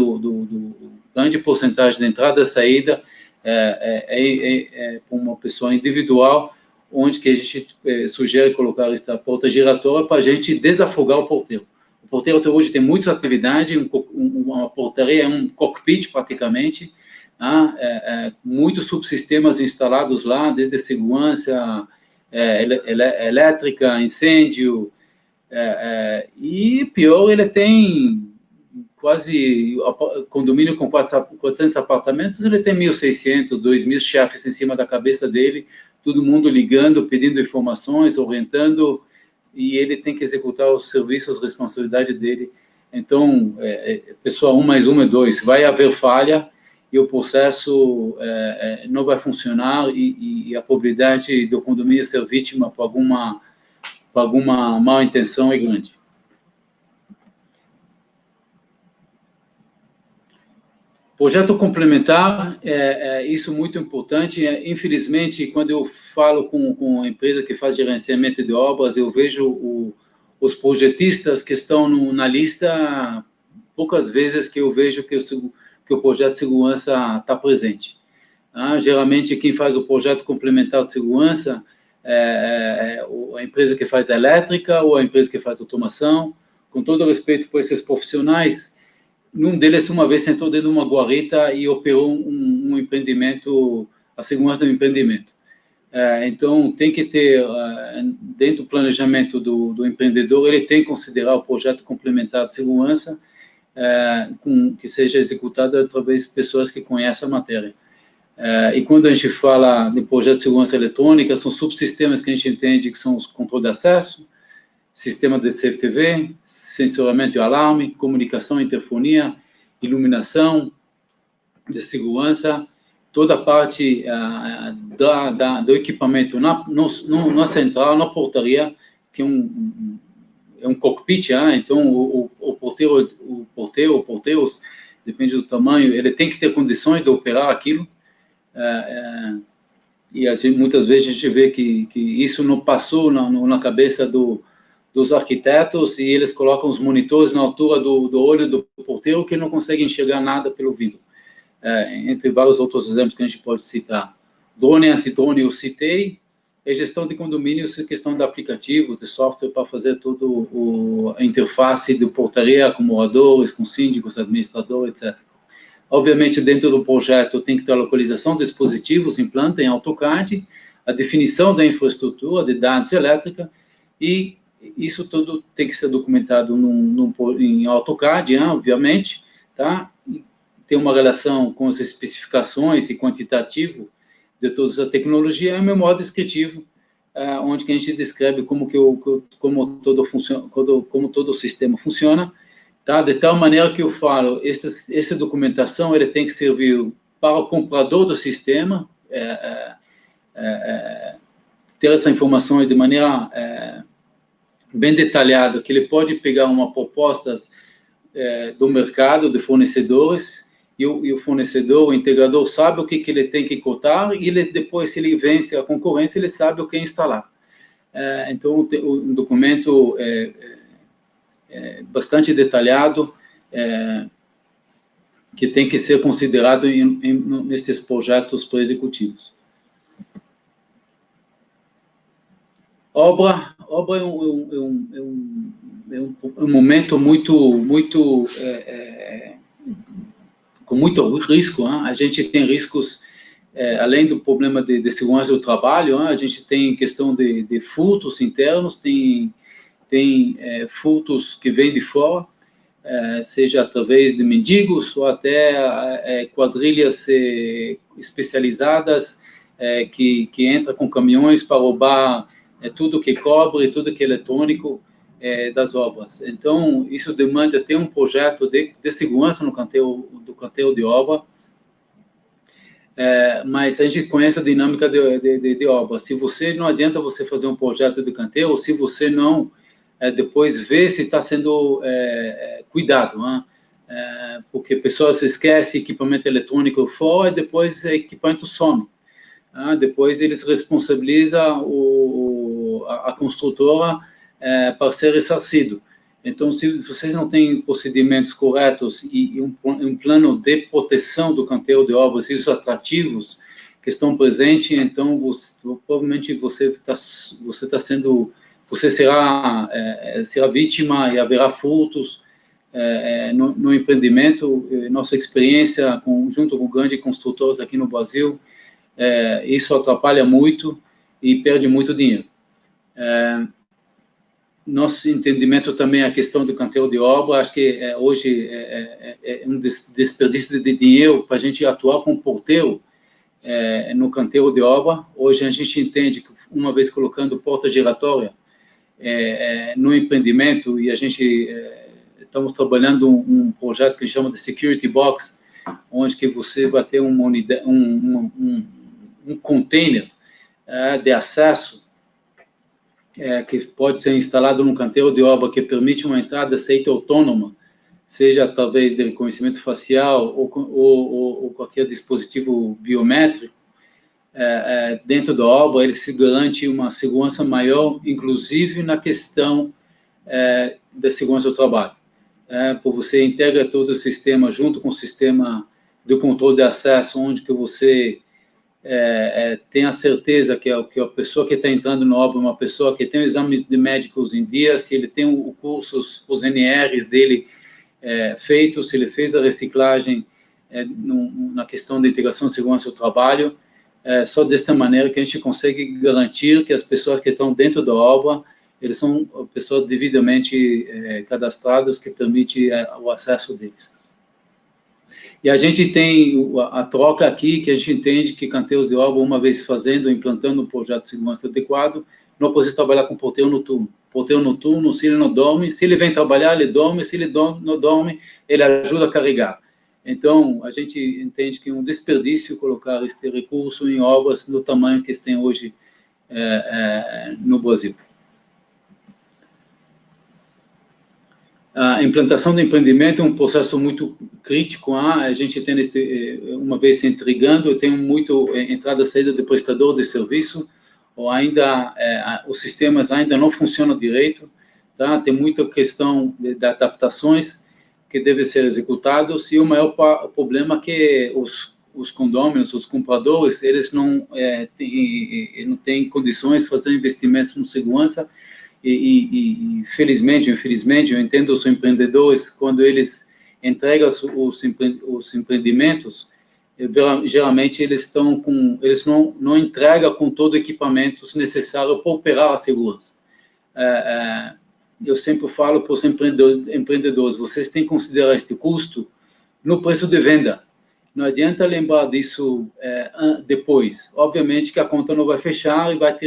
grande porcentagem de entrada e saída para uma pessoa individual, onde que a gente sugere colocar esta porta giratória para a gente desafogar o porteiro. O porteiro até hoje tem muitas atividades, uma portaria é um cockpit praticamente, muitos subsistemas instalados lá, desde segurança, elétrica, incêndio, e pior, ele tem quase, condomínio com 400 apartamentos, ele tem 1.600, 2.000 chefes em cima da cabeça dele, todo mundo ligando, pedindo informações, orientando, e ele tem que executar os serviços, responsabilidade dele. Então, pessoal, 1 mais 1 é 2, vai haver falha, e o processo não vai funcionar, e a probabilidade do condomínio ser vítima por alguma má intenção é grande. Projeto complementar, isso muito importante. Infelizmente, quando eu falo com a empresa que faz gerenciamento de obras, eu vejo os projetistas que estão na lista, poucas vezes que eu vejo que o projeto de segurança está presente. Geralmente, quem faz o projeto complementar de segurança a empresa que faz a elétrica ou a empresa que faz automação, com todo respeito por esses profissionais, um deles uma vez sentou dentro de uma guarita e operou um empreendimento, a segurança do empreendimento. Então, tem que ter, dentro do planejamento do empreendedor, ele tem que considerar o projeto complementar de segurança, que seja executado através de pessoas que conhecem a matéria. E quando a gente fala de projeto de segurança eletrônica, são subsistemas que a gente entende que são os controle de acesso, sistema de CFTV, sensoramento e alarme, comunicação, interfonia, iluminação, de segurança, toda a parte do equipamento na central, na portaria, que é um cockpit, então o porteiro, depende do tamanho, ele tem que ter condições de operar aquilo, e assim, muitas vezes a gente vê que isso não passou na cabeça dos arquitetos, e eles colocam os monitores na altura do olho do porteiro, que não consegue enxergar nada pelo vidro. Entre vários outros exemplos que a gente pode citar. Drone, antidrone, eu citei, e gestão de condomínios, questão de aplicativos, de software para fazer toda a interface de portaria com moradores, com síndicos, administradores, etc. Obviamente, dentro do projeto tem que ter a localização de dispositivos em planta, em AutoCAD, a definição da infraestrutura de dados elétrica, e isso tudo tem que ser documentado em AutoCAD, obviamente, tá? Tem uma relação com as especificações e quantitativo de toda essa tecnologia, e memória descritivo, onde que a gente descreve como todo o sistema funciona, tá? De tal maneira que eu falo, essa documentação ele tem que servir para o comprador do sistema, ter essa informação de maneira bem detalhada, que ele pode pegar uma proposta do mercado, de fornecedores, e o fornecedor, o integrador, sabe o que ele tem que cotar, e ele, depois, se ele vence a concorrência, ele sabe o que instalar. Então, o documento bastante detalhado, que tem que ser considerado nesses projetos pré-executivos. Obra é um momento com muito risco. A gente tem riscos, além do problema de segurança do trabalho, a gente tem questão de furtos internos, tem furtos que vêm de fora, seja através de mendigos ou até quadrilhas especializadas que entram com caminhões para roubar tudo que cobre, tudo que é eletrônico das obras. Então, isso demanda ter um projeto de segurança do canteiro de obra, mas a gente conhece a dinâmica de obra. Se você não adianta você fazer um projeto de canteiro, se você não depois ver se está sendo cuidado, porque pessoas esquecem equipamento eletrônico fora e depois equipamento some. Depois eles responsabilizam a construtora para ser ressarcido. Então, se vocês não têm procedimentos corretos e um plano de proteção do canteiro de obras, e os atrativos que estão presentes, então provavelmente você será vítima e haverá furtos no empreendimento. Nossa experiência junto com grandes construtores aqui no Brasil, isso atrapalha muito e perde muito dinheiro. Nosso entendimento também a questão do canteiro de obra, acho que hoje é um desperdício de dinheiro para a gente atuar com porteiro no canteiro de obra. Hoje a gente entende que, uma vez colocando porta giratória no empreendimento, e a gente estamos trabalhando um projeto que a gente chama de Security Box, onde que você vai ter um container de acesso que pode ser instalado no canteiro de obra, que permite uma entrada aceita autônoma, seja através de reconhecimento facial ou qualquer dispositivo biométrico, dentro da obra. Ele se garante uma segurança maior, inclusive na questão da segurança do trabalho. Por você integra todo o sistema junto com o sistema do controle de acesso, onde que você tenha certeza que a pessoa que está entrando na obra é uma pessoa que tem o exame de médicos em dia, se ele tem o curso, os NRs dele feitos, se ele fez a reciclagem na questão da integração de segurança do trabalho. Só desta maneira que a gente consegue garantir que as pessoas que estão dentro da obra, eles são pessoas devidamente cadastradas, que permite o acesso deles. E a gente tem a troca aqui, que a gente entende que canteiros de obra, uma vez fazendo, implantando um projeto de segurança adequado, não pode trabalhar com porteiro noturno. Porteiro noturno, se ele não dorme, se ele vem trabalhar, ele dorme, se ele não dorme, ele ajuda a carregar. Então, a gente entende que é um desperdício colocar este recurso em obras do tamanho que tem hoje no Brasil. A implantação do empreendimento é um processo muito crítico. A gente tem, uma vez se intrigando, eu tenho muito entrada e saída de prestador de serviço, ou ainda os sistemas ainda não funcionam direito, tá? Tem muita questão de adaptações que devem ser executados, e o maior problema é que os condôminos, os compradores, eles não têm condições de fazer investimentos em segurança. E felizmente ou infelizmente, eu entendo os empreendedores, quando eles entregam os empreendimentos, geralmente eles não entregam com todo o equipamento necessário para operar a segurança. Eu sempre falo para os empreendedores, vocês têm que considerar este custo no preço de venda. Não adianta lembrar disso depois. Obviamente que a conta não vai fechar e vai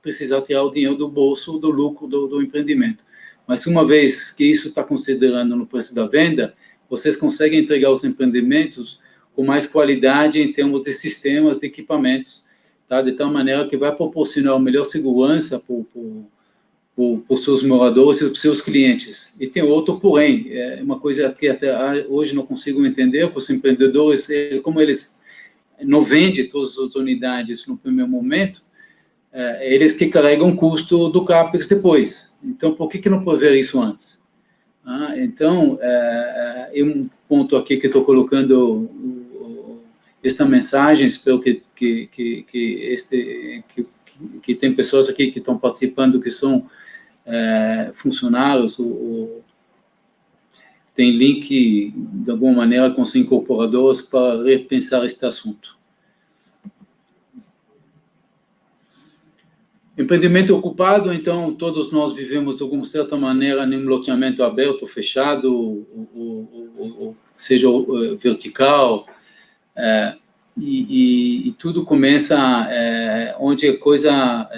precisar tirar o dinheiro do bolso, do lucro do empreendimento. Mas uma vez que isso está considerando no preço da venda, vocês conseguem entregar os empreendimentos com mais qualidade em termos de sistemas, de equipamentos, tá? De tal maneira que vai proporcionar melhor segurança para os seus moradores e para os seus clientes. E tem outro porém, uma coisa que até hoje não consigo entender, que os empreendedores, como eles não vendem todas as unidades no primeiro momento, eles que carregam o custo do CAPEX depois. Então, por que não prever isso antes? Então, um ponto aqui que estou colocando esta mensagem, espero que tem pessoas aqui que estão participando que são funcionários, tem link, de alguma maneira, com os incorporadores para repensar este assunto. Empreendimento ocupado, então, todos nós vivemos, de alguma certa maneira, em um loteamento aberto, fechado, seja vertical, e tudo começa onde a coisa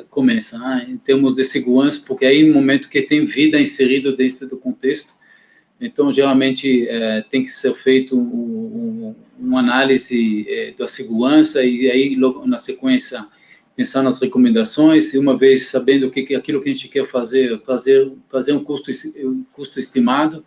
começa, em termos de segurança, porque aí no momento que tem vida inserida dentro do contexto, então geralmente tem que ser feito uma análise da segurança, e aí logo na sequência pensar nas recomendações, e uma vez sabendo aquilo que a gente quer fazer um custo estimado,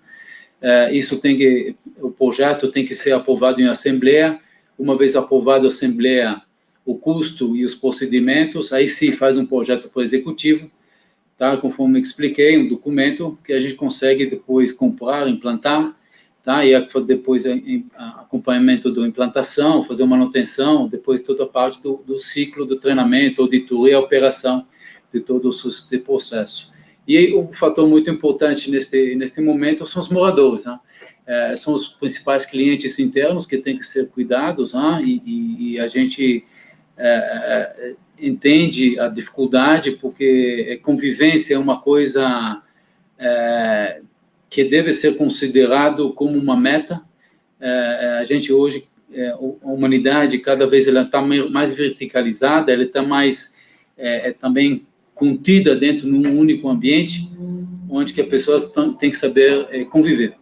o projeto tem que ser aprovado em assembleia. Uma vez aprovado a assembleia, o custo e os procedimentos, aí sim faz um projeto para o executivo, tá? Conforme eu expliquei, um documento que a gente consegue depois comprar, implantar, tá? E depois acompanhamento da implantação, fazer manutenção, depois toda a parte do ciclo do treinamento, auditoria e operação de todo o processo. E um fator muito importante neste momento são os moradores, né? São os principais clientes internos que têm que ser cuidados, e a gente entende a dificuldade, porque convivência é uma coisa que deve ser considerado como uma meta. A gente hoje, a humanidade, cada vez ela está mais verticalizada, ela está mais também contida dentro de um único ambiente, onde que as pessoas têm que saber conviver.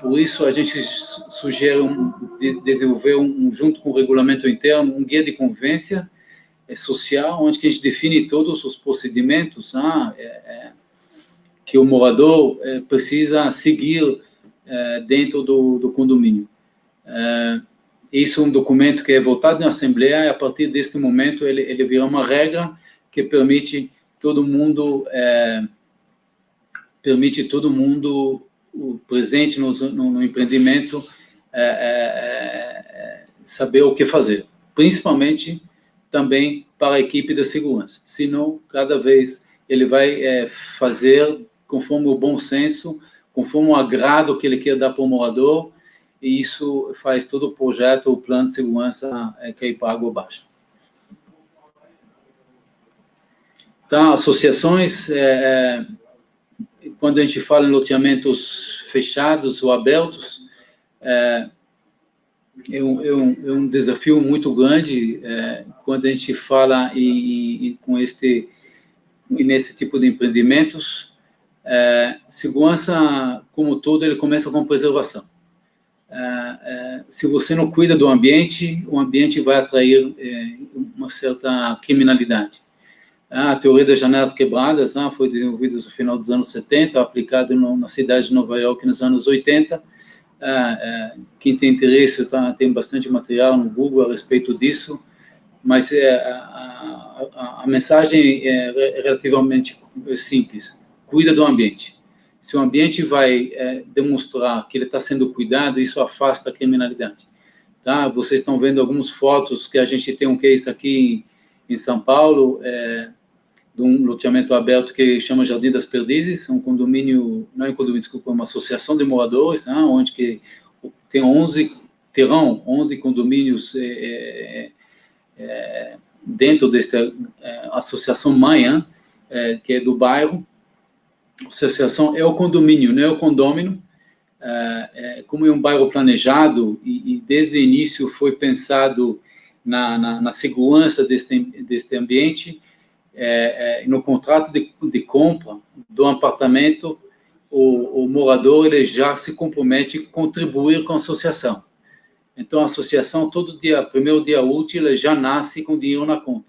Por isso, a gente sugere desenvolver, junto com o regulamento interno, um guia de convivência social, onde que a gente define todos os procedimentos que o morador precisa seguir dentro do condomínio. Isso é um documento que é votado na Assembleia, e a partir deste momento ele vira uma regra que permite todo mundo presente no empreendimento saber o que fazer. principalmente também para a equipe de segurança. Senão, cada vez ele vai fazer conforme o bom senso, conforme o agrado que ele quer dar para o morador, e isso faz todo o projeto, o plano de segurança cair para água abaixo. Então, associações, quando a gente fala em loteamentos fechados ou abertos, é um desafio muito grande quando a gente fala nesse tipo de empreendimentos. Segurança, como todo, ele começa com preservação. Se você não cuida do ambiente, o ambiente vai atrair uma certa criminalidade. A teoria das janelas quebradas foi desenvolvida no final dos anos 70, aplicada na cidade de Nova York nos anos 80. Quem tem interesse, tem bastante material no Google a respeito disso, mas a mensagem é relativamente simples: cuida do ambiente. Se o ambiente vai demonstrar que ele está sendo cuidado, isso afasta a criminalidade. Tá? Vocês estão vendo algumas fotos que a gente tem um case aqui em São Paulo, de um loteamento aberto que chama Jardim das Perdizes, um condomínio, não é um condomínio, desculpa, uma associação de moradores, onde que tem 11 condomínios dentro desta associação mãe, que é do bairro. A associação é o condomínio, não é o condômino. Como é um bairro planejado e desde o início foi pensado na segurança deste ambiente, no contrato de compra do apartamento, o morador ele já se compromete a contribuir com a associação. Então, a associação, todo dia, primeiro dia útil, ele já nasce com dinheiro na conta.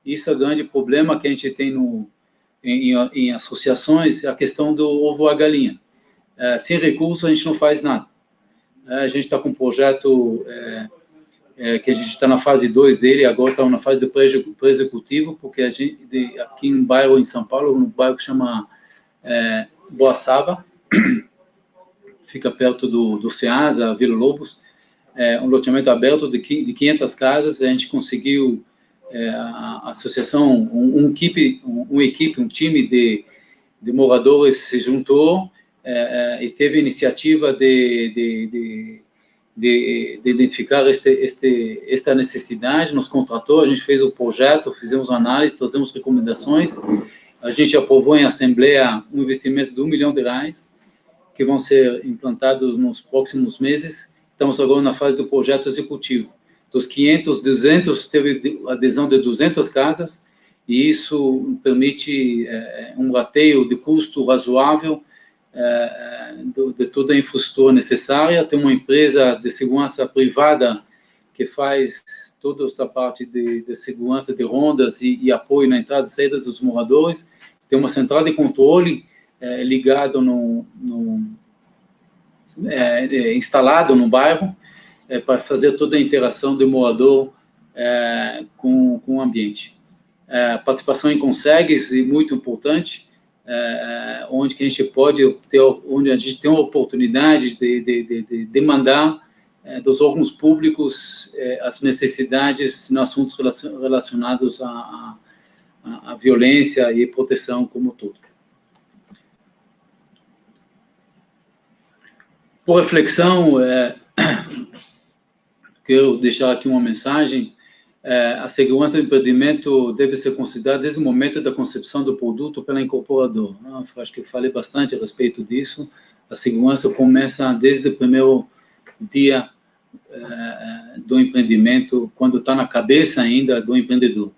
Isso é o grande problema que a gente tem em associações, a questão do ovo à galinha. Sem recursos, a gente não faz nada. A gente está com um projeto que a gente está na fase 2 dele, agora estamos na fase do pré-executivo, porque a gente, aqui em um bairro em São Paulo, um bairro que chama Boaçaba, fica perto do Ceasa, Vila Lobos, um loteamento aberto de 500 casas. A gente conseguiu, a associação, um time de moradores se juntou e teve a iniciativa de identificar esta necessidade, nos contratou, a gente fez o projeto, fizemos análise, trazemos recomendações, a gente aprovou em assembleia um investimento de R$1 milhão, que vão ser implantados nos próximos meses. Estamos agora na fase do projeto executivo. Dos 500, 200, teve adesão de 200 casas, e isso permite um rateio de custo razoável de toda a infraestrutura necessária. Tem uma empresa de segurança privada que faz toda esta parte de segurança de rondas e apoio na entrada e saída dos moradores. Tem uma central de controle ligado instalado no bairro para fazer toda a interação do morador com o ambiente. Participação em consegues, e muito importante, onde que a gente pode ter, onde a gente tem uma oportunidade de demandar dos órgãos públicos as necessidades nos assuntos relacionados à violência e proteção como todo. Por reflexão, quero deixar aqui uma mensagem. A segurança do empreendimento deve ser considerada desde o momento da concepção do produto pela incorporadora. Acho que eu falei bastante a respeito disso. A segurança começa desde o primeiro dia do empreendimento, quando está na cabeça ainda do empreendedor.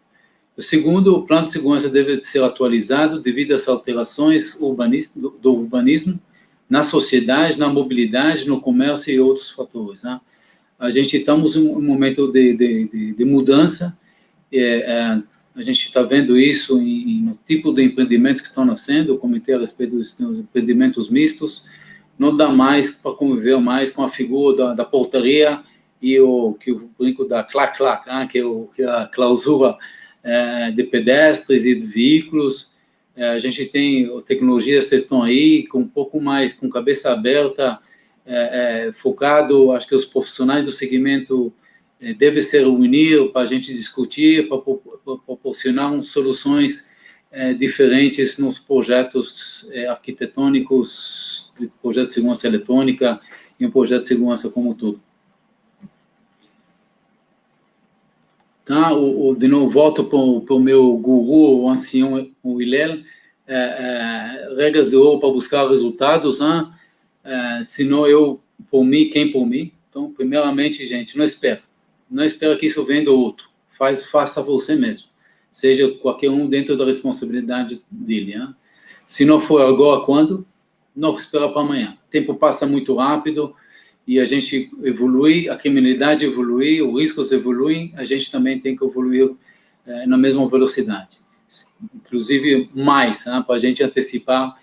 O segundo, o plano de segurança deve ser atualizado devido às alterações do urbanismo na sociedade, na mobilidade, no comércio e outros fatores. A gente estamos em um momento de mudança, a gente está vendo isso no tipo de empreendimentos que estão nascendo. Eu comentei a respeito dos empreendimentos mistos. Não dá mais para conviver mais com a figura da portaria e o brinco da clac-clac, que é a clausura de pedestres e de veículos. A gente tem as tecnologias que estão aí, com um pouco mais, com cabeça aberta, focado. Acho que os profissionais do segmento deve se reunir para a gente discutir, para proporcionar soluções diferentes nos projetos arquitetônicos, de projeto de segurança eletrônica e um projeto de segurança como um todo. Tá? De novo, volto para o meu guru, o ancião, o Hillel, regras de ouro para buscar resultados, senão eu, por mim, quem por mim. Então, primeiramente, gente, não espera que isso venha do outro, faça você mesmo, seja qualquer um dentro da responsabilidade dele. Se não for agora, quando? Não espera para amanhã. O tempo passa muito rápido, e a gente evolui, a criminalidade evolui, os riscos evoluem, a gente também tem que evoluir na mesma velocidade. Inclusive mais, para a gente antecipar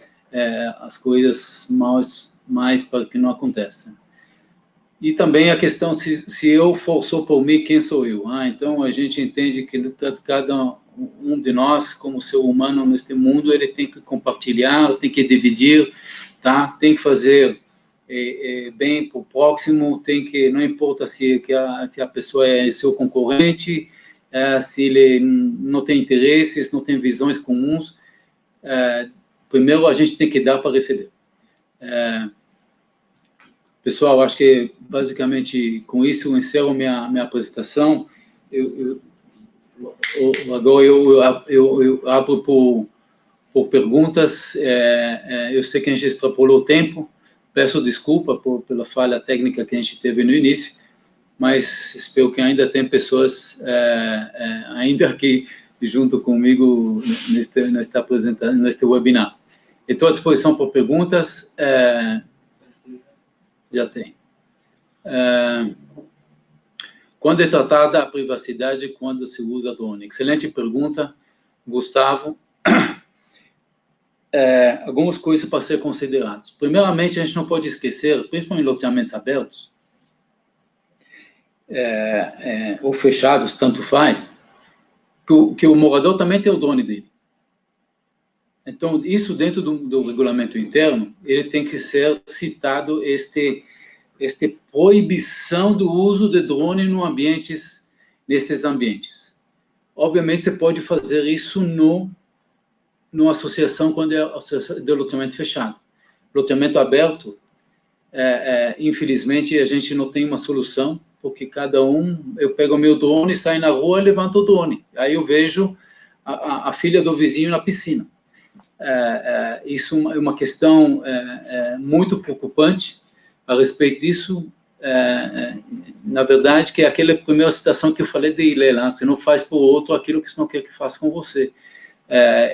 as coisas mais para que não aconteçam. E também a questão, se eu for só por mim, quem sou eu? Então, a gente entende que cada um de nós, como ser humano neste mundo, ele tem que compartilhar, tem que dividir, tá? Tem que fazer bem para o próximo, tem que, não importa se a pessoa é seu concorrente, se ele não tem interesses, não tem visões comuns, primeiro a gente tem que dar para receber. Pessoal, acho que basicamente com isso eu encerro minha apresentação. Agora eu abro por perguntas. Eu sei que a gente extrapolou o tempo, peço desculpa pela falha técnica que a gente teve no início, mas espero que ainda tem pessoas ainda aqui junto comigo nesta apresentação, neste webinar. Estou à disposição para perguntas. Já tem. Quando é tratada a privacidade quando se usa drone? Excelente pergunta, Gustavo. Algumas coisas para ser consideradas. Primeiramente, a gente não pode esquecer, principalmente em loteamentos abertos, ou fechados, tanto faz, que o morador também tem o drone dele. Então, isso dentro do regulamento interno, ele tem que ser citado esta proibição do uso de drone nesses ambientes. Obviamente, você pode fazer isso numa associação quando é de loteamento fechado. Loteamento aberto, infelizmente, a gente não tem uma solução, porque eu pego o meu drone, saio na rua e levanto o drone. Aí eu vejo a filha do vizinho na piscina. Isso é uma questão muito preocupante a respeito disso. Na verdade, que é aquela primeira citação que eu falei de Hillel, você não faz para o outro aquilo que você não quer que faça com você.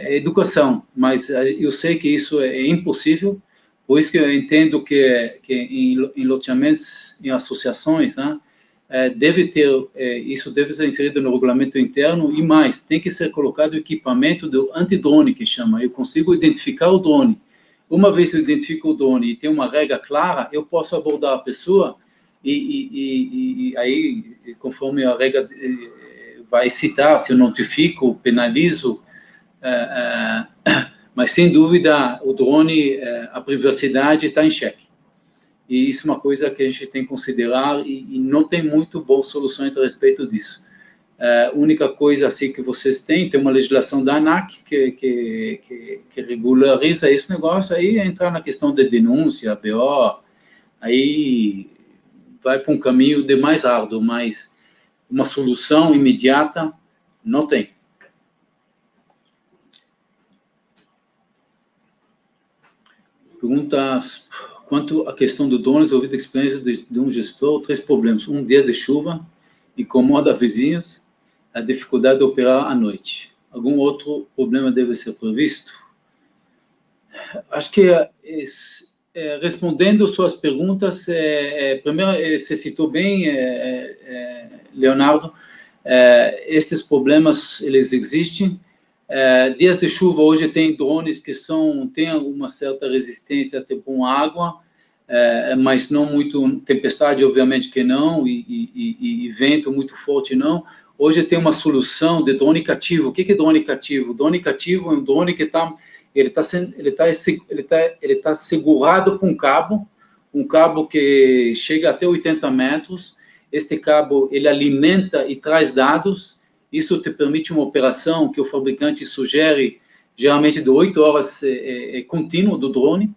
Educação, mas eu sei que isso é impossível, por isso que eu entendo que em loteamentos, em associações, isso deve ser inserido no regulamento interno, e mais, tem que ser colocado o equipamento do antidrone, que chama. Eu consigo identificar o drone. Uma vez que eu identifico o drone e tem uma regra clara, eu posso abordar a pessoa e aí, conforme a regra vai citar, se eu notifico, penalizo, mas sem dúvida o drone, a privacidade está em xeque. E isso é uma coisa que a gente tem que considerar, e não tem muito boas soluções a respeito disso. A única coisa assim que vocês têm uma legislação da ANAC que regulariza esse negócio, aí entrar na questão de denúncia, BO, aí vai para um caminho de mais árduo, mas uma solução imediata não tem. Pergunta quanto à questão do drone, ouvido a experiência de um gestor, 3 problemas. Um dia de chuva, incomoda vizinhos, a dificuldade de operar à noite. Algum outro problema deve ser previsto? Acho que, respondendo suas perguntas, primeiro, você citou bem, Leonardo, estes problemas, eles existem. Dias de chuva, hoje tem drones que têm uma certa resistência com água, mas não muito, tempestade obviamente que não, e vento muito forte não. Hoje tem uma solução de drone cativo. O que é drone cativo? Drone cativo é um drone que ele tá segurado com um cabo que chega até 80 metros, este cabo, ele alimenta e traz dados, isso te permite uma operação que o fabricante sugere, geralmente de 8 horas contínuo do drone.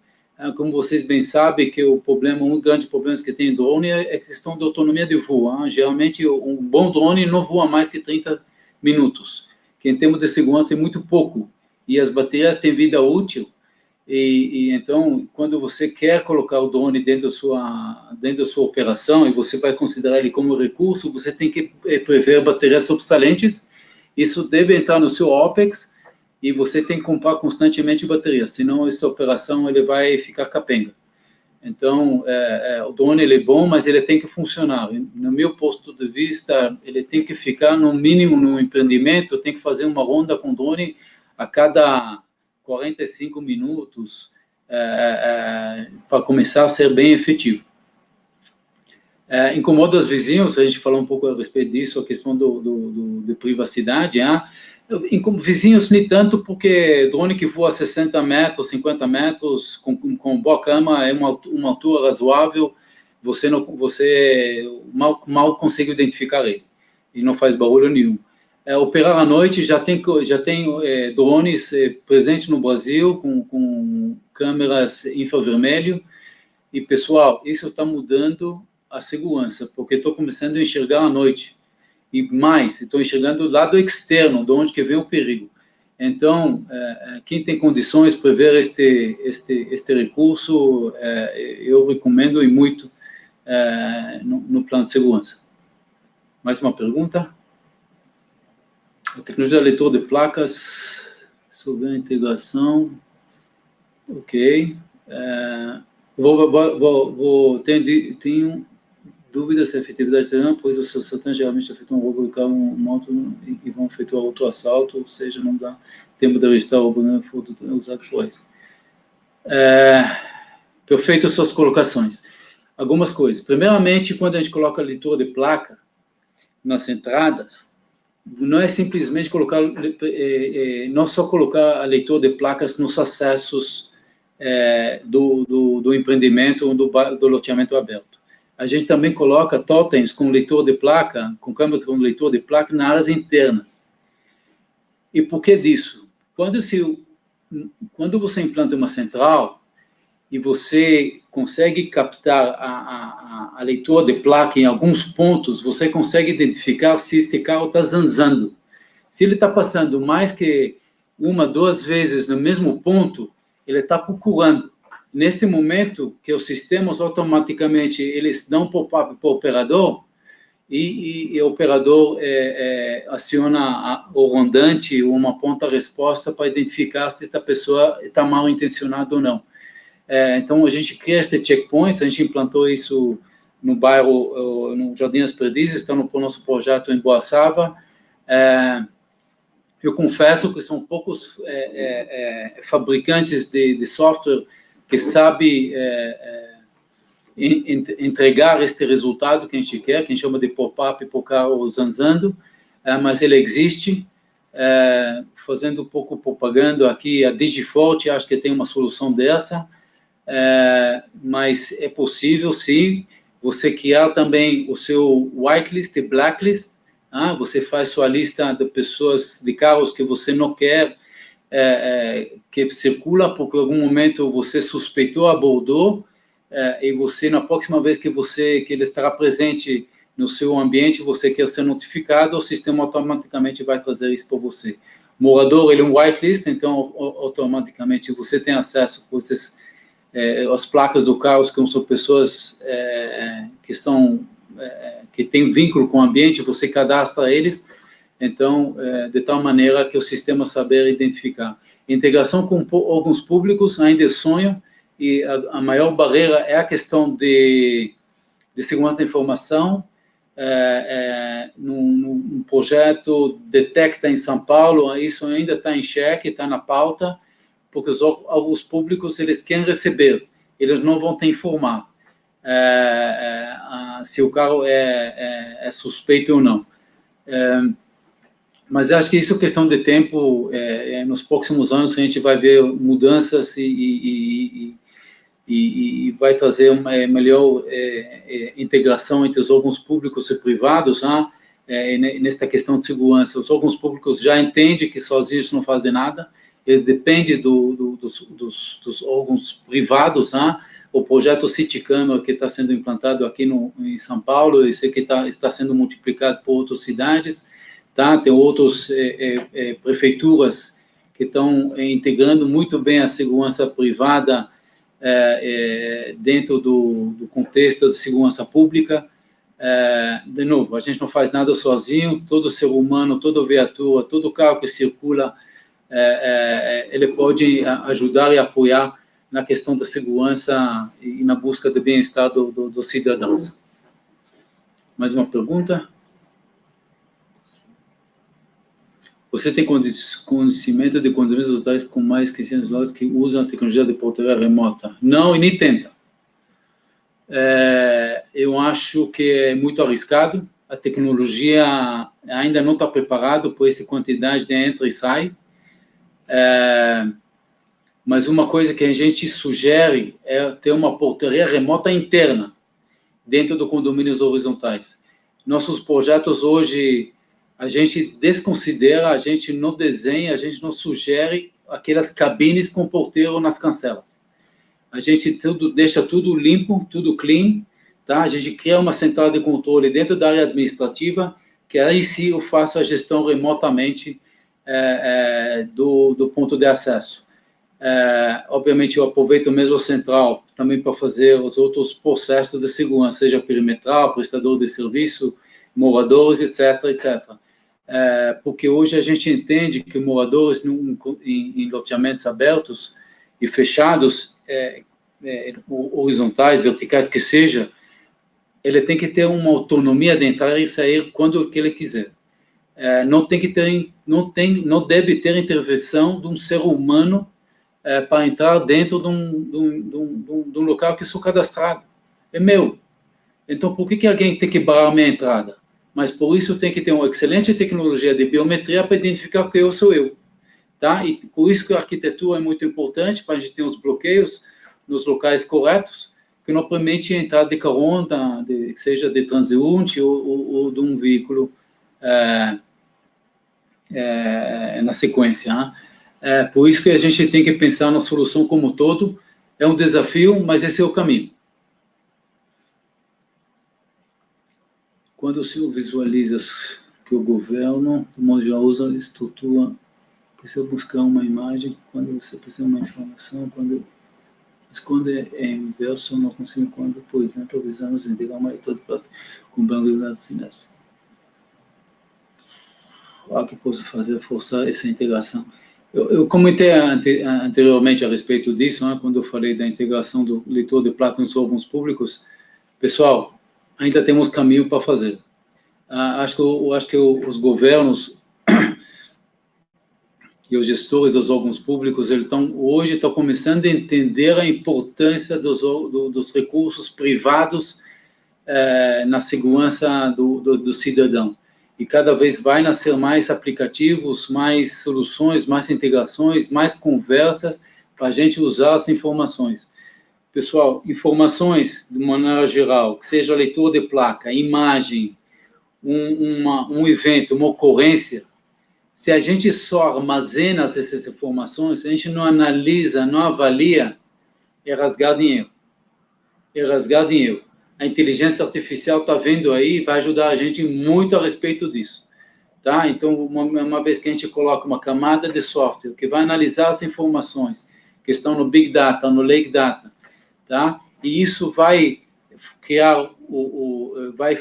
Como vocês bem sabem, que um dos grandes problemas que tem em drone é a questão da autonomia de voo. Geralmente, um bom drone não voa mais que 30 minutos, que em termos de segurança é muito pouco, e as baterias têm vida útil, então, quando você quer colocar o drone dentro da sua operação, e você vai considerar ele como recurso, você tem que prever baterias sobressalentes, isso deve entrar no seu OPEX, e você tem que comprar constantemente bateria, senão essa operação ele vai ficar capenga. Então, o drone ele é bom, mas ele tem que funcionar. No meu ponto de vista, ele tem que ficar no mínimo no empreendimento, tem que fazer uma ronda com o drone a cada 45 minutos para começar a ser bem efetivo. Incomoda os vizinhos, a gente falou um pouco a respeito disso, a questão de privacidade, vizinhos nem tanto, porque drone que voa 60 metros, 50 metros, com boa cama, é uma altura razoável, você mal consegue identificar ele, e não faz barulho nenhum. Operar à noite, já tem drones presentes no Brasil, com câmeras infravermelho, e pessoal, isso está mudando a segurança, porque estou começando a enxergar à noite. E mais, estou enxergando o lado externo, de onde que vem o perigo. Então, quem tem condições de prever este recurso, eu recomendo e muito no plano de segurança. Mais uma pergunta? A tecnologia de leitor de placas sobre a integração. Ok. Tenho dúvidas se a efetividade será, pois os assaltantes geralmente efetuam um roubo de carro, moto e vão efetuar outro assalto, ou seja, não dá tempo de registrar o roubo, né, for usado por eles. Perfeito as suas colocações. Algumas coisas. Primeiramente, quando a gente coloca a leitura de placa nas entradas, não é simplesmente não só colocar a leitura de placas nos acessos do empreendimento ou do loteamento aberto. A gente também coloca totens com leitor de placa, com câmeras com leitor de placa nas áreas internas. E por que disso? Quando você implanta uma central e você consegue captar a leitura de placa em alguns pontos, você consegue identificar se este carro está zanzando. Se ele está passando mais que 1, 2 vezes no mesmo ponto, ele está procurando. Neste momento, que os sistemas automaticamente eles dão pop-up para o operador, e o operador aciona o rondante ou uma ponta-resposta para identificar se esta pessoa está mal intencionada ou não. Então, a gente cria este checkpoints, a gente implantou isso no bairro, no Jardim das Perdizes, está no nosso projeto em Boaçaba. Eu confesso que são poucos fabricantes de software que sabem entregar este resultado que a gente quer, que a gente chama de pop-up por carro zanzando, mas ele existe. Fazendo um pouco propaganda aqui, a Digiforte, acho que tem uma solução dessa, mas é possível, sim, você criar também o seu whitelist e blacklist. Você faz sua lista de pessoas, de carros que você não quer que circula, porque em algum momento você suspeitou, abordou, e você, na próxima vez que ele estará presente no seu ambiente, você quer ser notificado, o sistema automaticamente vai trazer isso para você. O morador, ele é um whitelist, então automaticamente você tem acesso a às placas do carro, que são pessoas que têm vínculo com o ambiente, você cadastra eles, então, de tal maneira que o sistema saber identificar. Integração com órgãos públicos ainda é sonho, e a maior barreira é a questão de segurança da informação. Num projeto Detecta em São Paulo, isso ainda está em xeque, está na pauta, porque os órgãos públicos, eles querem receber, eles não vão te informar se o carro é suspeito ou não. Mas acho que isso é questão de tempo. Nos próximos anos a gente vai ver mudanças e e vai trazer uma melhor integração entre os órgãos públicos e privados, nesta questão de segurança. Os órgãos públicos já entendem que sozinhos não fazem nada, eles dependem dos órgãos privados. O projeto City Camera, que está sendo implantado aqui em São Paulo, eu sei que está sendo multiplicado por outras cidades, tem outras prefeituras que estão integrando muito bem a segurança privada dentro do contexto de segurança pública. De novo, a gente não faz nada sozinho, todo ser humano, toda viatura, todo carro que circula, ele pode ajudar e apoiar na questão da segurança e na busca do bem-estar dos cidadãos. Mais uma pergunta? Você tem conhecimento de condomínios hotéis com mais que 100 lojas que usam a tecnologia de portaria remota? Não, e nem tenta. Eu acho que é muito arriscado. A tecnologia ainda não está preparada por essa quantidade de entra e sai. Mas uma coisa que a gente sugere é ter uma portaria remota interna dentro do condomínios horizontais. Nossos projetos hoje, a gente desconsidera, a gente não desenha, a gente não sugere aquelas cabines com porteiro nas cancelas. A gente deixa tudo limpo, tudo clean, tá? A gente cria uma central de controle dentro da área administrativa, que aí sim eu faço a gestão remotamente do ponto de acesso. Obviamente, eu aproveito mesmo a central também para fazer os outros processos de segurança, seja perimetral, prestador de serviço, moradores, etc., etc. Porque hoje a gente entende que moradores em loteamentos abertos e fechados, horizontais, verticais, que seja, ele tem que ter uma autonomia de entrar e sair quando que ele quiser. Não deve ter intervenção de um ser humano para entrar dentro de um local que sou cadastrado. É meu. Então, por que alguém tem que barrar a minha entrada? Mas, por isso, tem que ter uma excelente tecnologia de biometria para identificar que eu sou eu. Tá? E por isso que a arquitetura é muito importante, para a gente ter os bloqueios nos locais corretos, que não permite a entrada de carona, seja de transeunte ou de um veículo na sequência. Por isso que a gente tem que pensar na solução como um todo. É um desafio, mas esse é o caminho. Quando o senhor visualiza que o governo, de modo geral, usa a estrutura, que se eu buscar uma imagem, quando você precisa de uma informação, mas quando é inverso, eu não consigo, quando, por exemplo, visamos integrar uma leitura com banco de dados cinéticos. O que posso fazer forçar essa integração? Eu comentei anteriormente a respeito disso, quando eu falei da integração do leitor de placa nos órgãos públicos. Pessoal, ainda temos caminho para fazer. Acho que os governos e os gestores dos órgãos públicos hoje estão começando a entender a importância dos recursos privados na segurança do cidadão. E cada vez vai nascer mais aplicativos, mais soluções, mais integrações, mais conversas para a gente usar as informações. Pessoal, informações de maneira geral, que seja leitura de placa, imagem, um evento, uma ocorrência, se a gente só armazena essas informações, a gente não analisa, não avalia, é rasgar dinheiro. É rasgar dinheiro. A inteligência artificial está vendo aí e vai ajudar a gente muito a respeito disso. Tá? Então, uma vez que a gente coloca uma camada de software que vai analisar as informações que estão no Big Data, no Lake Data, tá? E isso vai criar, vai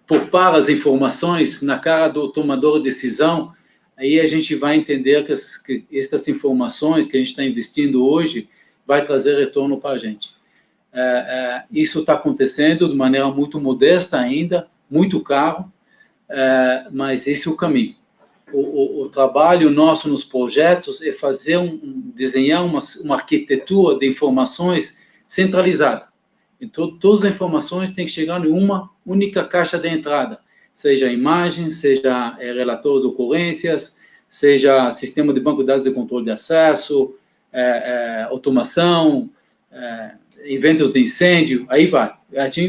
poupar as informações na cara do tomador de decisão, aí a gente vai entender que essas informações que a gente está investindo hoje vai trazer retorno para a gente. Isso está acontecendo de maneira muito modesta ainda, muito caro, mas esse é o caminho. O trabalho nosso nos projetos é desenhar uma arquitetura de informações centralizada. Então, todas as informações têm que chegar em uma única caixa de entrada, seja imagem, seja relatório de ocorrências, seja sistema de banco de dados de controle de acesso, automação, eventos de incêndio, aí vai.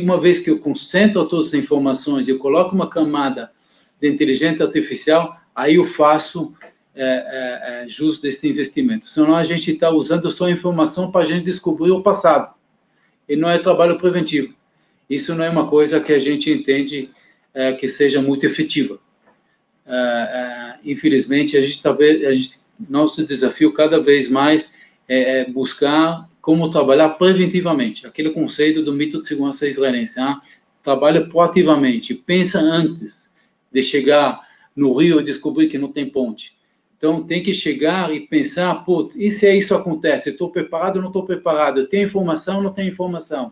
Uma vez que eu concentro todas as informações e eu coloco uma camada de inteligência artificial, aí eu faço jus desse investimento. Senão a gente está usando só a informação para a gente descobrir o passado. E não é trabalho preventivo. Isso não é uma coisa que a gente entende que seja muito efetiva. Infelizmente, nosso desafio cada vez mais é buscar como trabalhar preventivamente. Aquele conceito do mito de segurança israelense. Trabalha proativamente, pensa antes de chegar no rio e descobrir que não tem ponte. Então, tem que chegar e pensar, e se isso acontece? Estou preparado ou não estou preparado? Eu tenho informação ou não tenho informação?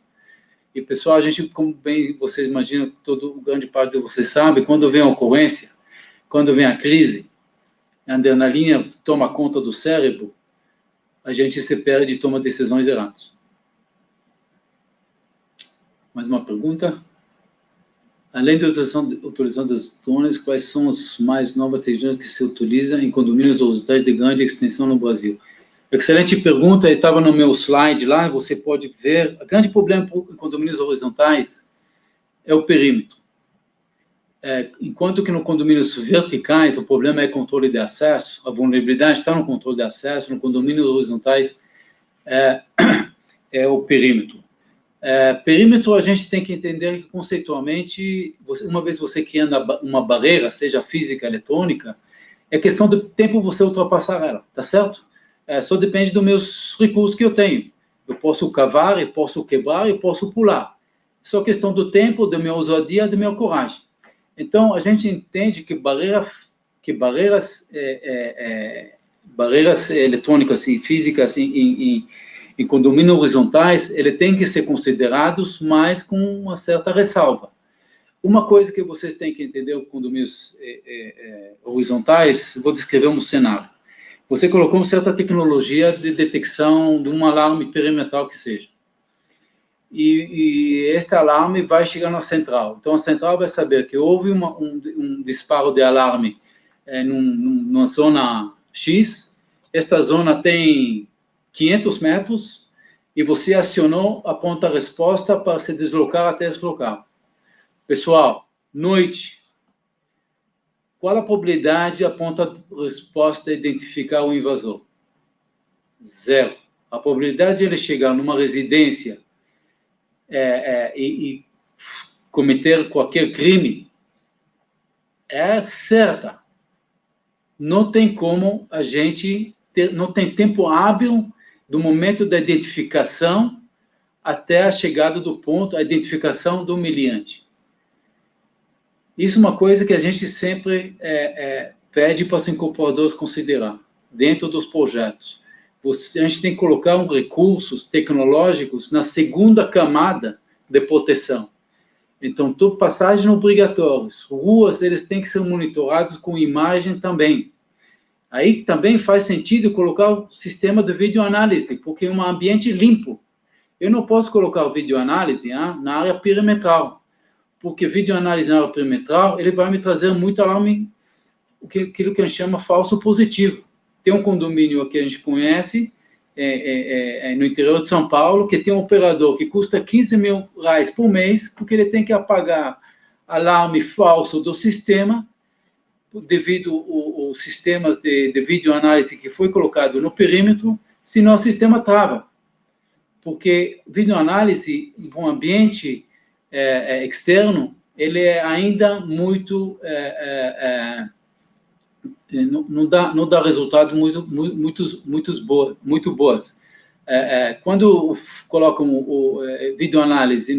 E, pessoal, a gente, como bem vocês imaginam, grande parte de vocês sabe, quando vem a ocorrência, quando vem a crise, a adrenalina toma conta do cérebro, a gente se perde e toma decisões erradas. Mais uma pergunta? Além da utilização dos drones, quais são as mais novas tecnologias que se utilizam em condomínios horizontais de grande extensão no Brasil? Excelente pergunta, estava no meu slide lá, você pode ver. O grande problema em condomínios horizontais é o perímetro. Enquanto que no condomínios verticais, o problema é controle de acesso, a vulnerabilidade está no controle de acesso, no condomínios horizontais é o perímetro. Perímetro, a gente tem que entender que, conceitualmente, uma vez você criando uma barreira, seja física, eletrônica, é questão de tempo você ultrapassar ela, tá certo? Só depende dos meus recursos que eu tenho. Eu posso cavar, eu posso quebrar, eu posso pular. Só questão do tempo, da minha ousadia, da minha coragem. Então, a gente entende que barreiras eletrônicas e físicas em condomínios horizontais, ele tem que ser considerados, mas com uma certa ressalva. Uma coisa que vocês têm que entender com condomínios horizontais, vou descrever um cenário. Você colocou uma certa tecnologia de detecção de um alarme perimetral que seja. E este alarme vai chegar na central. Então, a central vai saber que houve um disparo de alarme numa zona X. Esta zona tem 500 metros e você acionou a ponta-resposta para se deslocar até esse local. Pessoal, noite. Qual a probabilidade a ponta-resposta identificar o invasor? 0. A probabilidade de ele chegar numa residência e cometer qualquer crime é certa. Não tem como a gente não tem tempo hábil do momento da identificação até a chegada do ponto, a identificação do humilhante. Isso é uma coisa que a gente sempre pede para os incorporadores considerar dentro dos projetos. A gente tem que colocar recursos tecnológicos na segunda camada de proteção. Então, passagens obrigatórias, ruas, eles têm que ser monitorados com imagem também. Aí também faz sentido colocar o sistema de videoanálise, porque é um ambiente limpo. Eu não posso colocar o videoanálise na área perimetral, porque videoanálise na área perimetral, ele vai me trazer muito alarme, aquilo que a gente chama falso positivo. Tem um condomínio que a gente conhece, no interior de São Paulo, que tem um operador que custa 15 mil reais por mês, porque ele tem que apagar alarme falso do sistema, devido aos sistemas de videoanálise que foi colocado no perímetro, senão o sistema trava. Porque videoanálise em um ambiente externo, ele é ainda muito... não dá resultados muito boas. Quando colocam videoanálise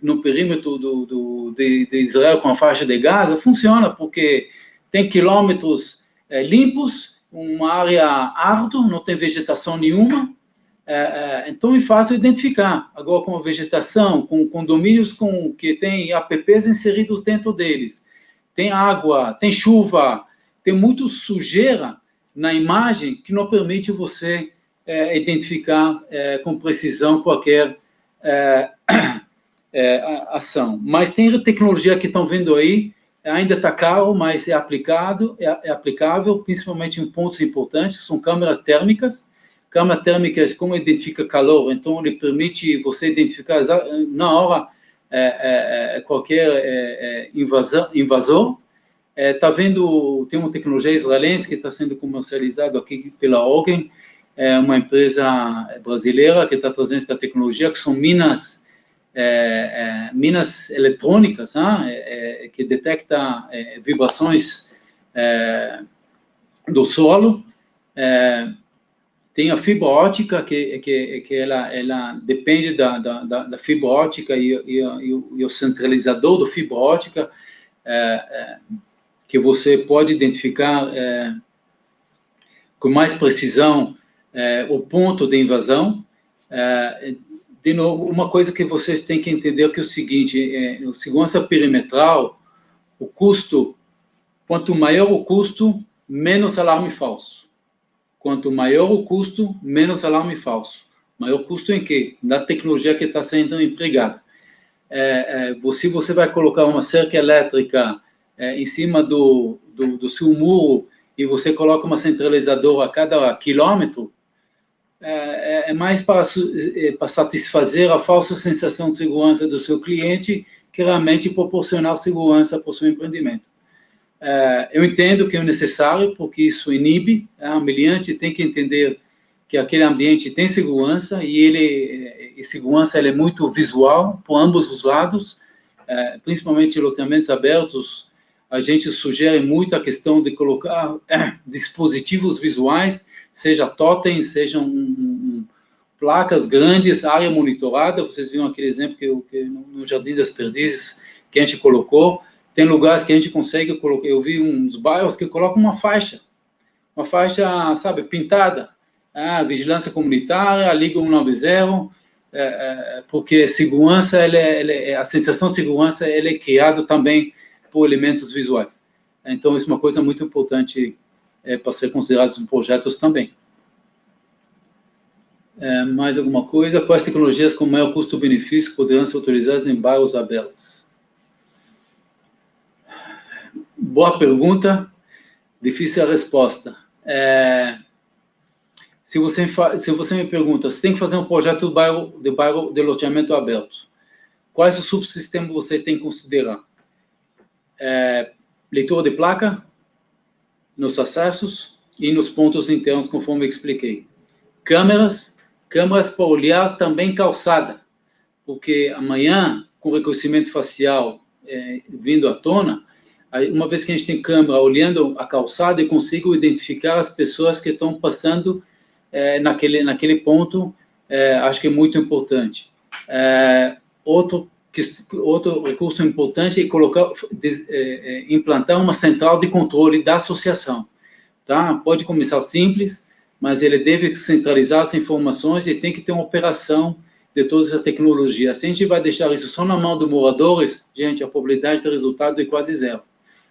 no perímetro de Israel com a faixa de Gaza, funciona, porque tem quilômetros limpos, uma área árdua, não tem vegetação nenhuma, então é fácil identificar. Agora, com a vegetação, com condomínios que tem apps inseridos dentro deles, tem água, tem chuva, tem muito sujeira na imagem que não permite você identificar com precisão qualquer ação. Mas tem tecnologia que estão vendo aí, ainda está caro, mas é aplicável, principalmente em pontos importantes, que são câmeras térmicas câmera térmica, como identifica calor, então ele permite você identificar na hora qualquer invasor. Tá vendo, tem uma tecnologia israelense que está sendo comercializada aqui pela Ogen, uma empresa brasileira que está trazendo essa tecnologia, que são minas eletrônicas, que detecta vibrações do solo. Tem a fibra óptica, que ela depende da fibra óptica e o centralizador da fibra óptica, que você pode identificar com mais precisão o ponto de invasão. De novo, uma coisa que vocês têm que entender que é o seguinte, segurança perimetral, o custo, quanto maior o custo, menos alarme falso. Quanto maior o custo, menos alarme falso. Maior custo em quê? Na tecnologia que está sendo empregada. Se você vai colocar uma cerca elétrica em cima do seu muro e você coloca uma centralizadora a cada quilômetro, é mais para satisfazer a falsa sensação de segurança do seu cliente que realmente proporcionar segurança para o seu empreendimento. Eu entendo que é necessário, porque isso inibe, o meliante tem que entender que aquele ambiente tem segurança, e segurança é muito visual, por ambos os lados, principalmente em loteamentos abertos. A gente sugere muito a questão de colocar dispositivos visuais, seja totem, sejam placas grandes, área monitorada. Vocês viram aquele exemplo que no Jardim das Perdizes que a gente colocou. Tem lugares que a gente consegue colocar, eu vi uns bairros que colocam uma faixa, sabe, pintada, vigilância comunitária, liga 190, porque segurança, a sensação de segurança, ela é criada também por elementos visuais. Então, isso é uma coisa muito importante para ser considerado em projetos também. Mais alguma coisa? Quais tecnologias com maior custo-benefício poderão ser utilizadas em bairros abertos? Boa pergunta, difícil a resposta. Se você me pergunta, você tem que fazer um projeto de bairro de loteamento aberto, quais os subsistemas você tem que considerar? Leitura de placa, nos acessos e nos pontos internos, conforme eu expliquei. Câmeras para olhar também calçada, porque amanhã, com reconhecimento facial vindo à tona, uma vez que a gente tem câmera olhando a calçada, eu consigo identificar as pessoas que estão passando naquele ponto. Acho que é muito importante. Outro recurso importante é implantar uma central de controle da associação. Tá? Pode começar simples, mas ele deve centralizar as informações e tem que ter uma operação de toda essa tecnologia. Se a gente vai deixar isso só na mão dos moradores, gente, a probabilidade de resultado é quase zero.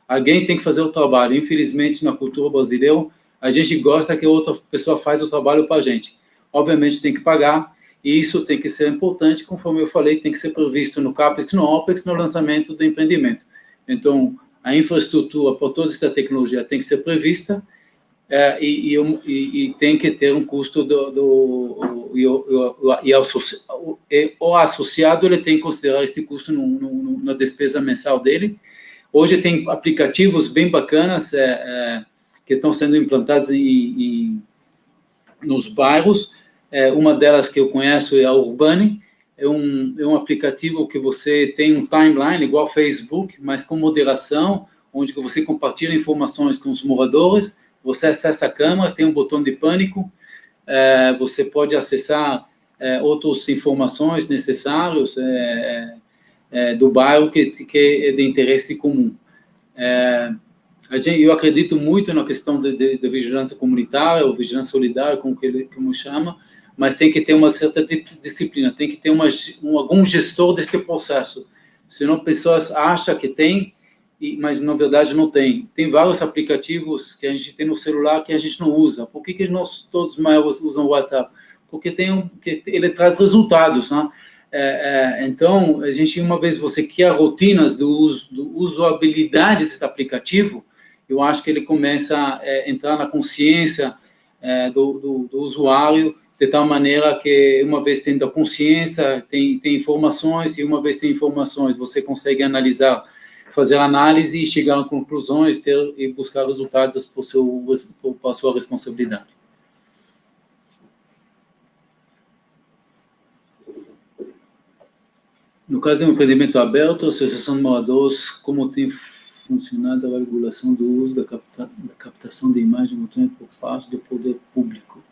Alguém tem que fazer o trabalho. Infelizmente, na cultura brasileira, a gente gosta que outra pessoa faz o trabalho para a gente. Obviamente, tem que pagar, e isso tem que ser importante, conforme eu falei, tem que ser previsto no CAPEX e no OPEX, no lançamento do empreendimento. Então, a infraestrutura para toda essa tecnologia tem que ser prevista, e tem que ter um custo o associado ele tem que considerar esse custo na despesa mensal dele. Hoje tem aplicativos bem bacanas que estão sendo implantados nos bairros. Uma delas que eu conheço é a Urbane. É um aplicativo que você tem um timeline igual ao Facebook, mas com moderação, onde você compartilha informações com os moradores. Você acessa câmeras, tem um botão de pânico, você pode acessar outras informações necessárias do bairro que é de interesse comum. Eu acredito muito na questão de vigilância comunitária, ou vigilância solidária, como chama, mas tem que ter uma certa disciplina, tem que ter algum gestor deste processo, senão pessoas acham que tem, mas na verdade não tem. Tem vários aplicativos que a gente tem no celular que a gente não usa. Por que nós todos maiores usam o WhatsApp? Porque ele traz resultados, né? Então, a gente, uma vez você cria rotinas do usabilidade desse aplicativo, eu acho que ele começa a entrar na consciência do usuário, de tal maneira que, uma vez tendo a consciência, tem informações, e uma vez tem informações, você consegue analisar, fazer análise e chegar a conclusões, e buscar resultados por a sua responsabilidade. No caso de um empreendimento aberto, a Associação de Moradores, como tem funcionado a regulação do uso da captação de imagem eletrônica por parte do poder público?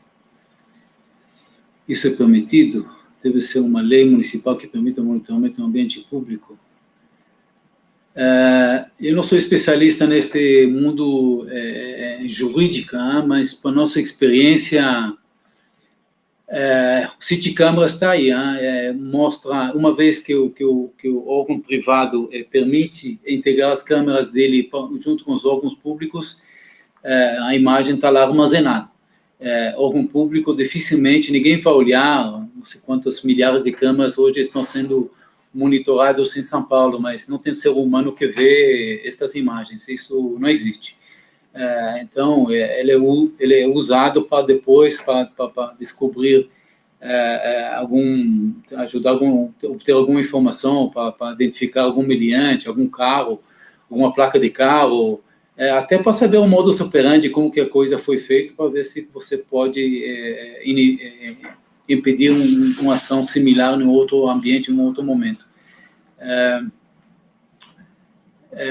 Isso é permitido? Deve ser uma lei municipal que permita o monitoramento no ambiente público? Eu não sou especialista neste mundo jurídico, mas, por nossa experiência, o City Câmaras está aí, mostra, uma vez que o órgão privado permite integrar as câmeras dele junto com os órgãos públicos, a imagem está lá armazenada. Órgão público, dificilmente, ninguém vai olhar, não sei quantas milhares de câmeras hoje estão sendo monitorados em São Paulo, mas não tem ser humano que vê estas imagens, isso não existe. Então, ele é usado para depois, para descobrir ajudar obter alguma informação, para identificar algum meliante, algum carro, alguma placa de carro, até para saber o modus operandi, como que a coisa foi feita, para ver se você pode impedir uma ação similar em outro ambiente, em um outro momento.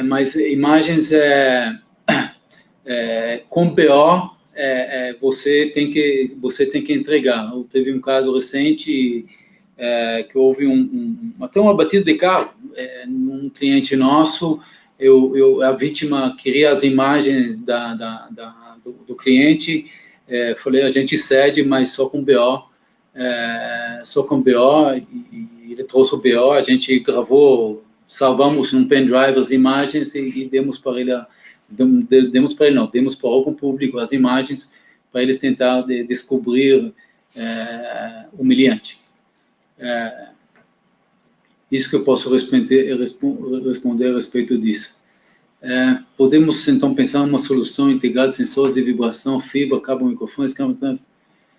Mas imagens com BO, você tem que entregar. Teve um caso recente que houve até uma batida de carro num cliente nosso. A vítima queria as imagens do cliente, falei, a gente cede, mas só com BO, e ele trouxe o BO, a gente gravou, salvamos num pendrive as imagens e demos para ele, demos para o órgão público as imagens, para eles tentar descobrir o meliante. Isso que eu posso responder a respeito disso. Podemos, então, pensar em uma solução integrada de sensores de vibração, fibra, cabo, microfones, câmera...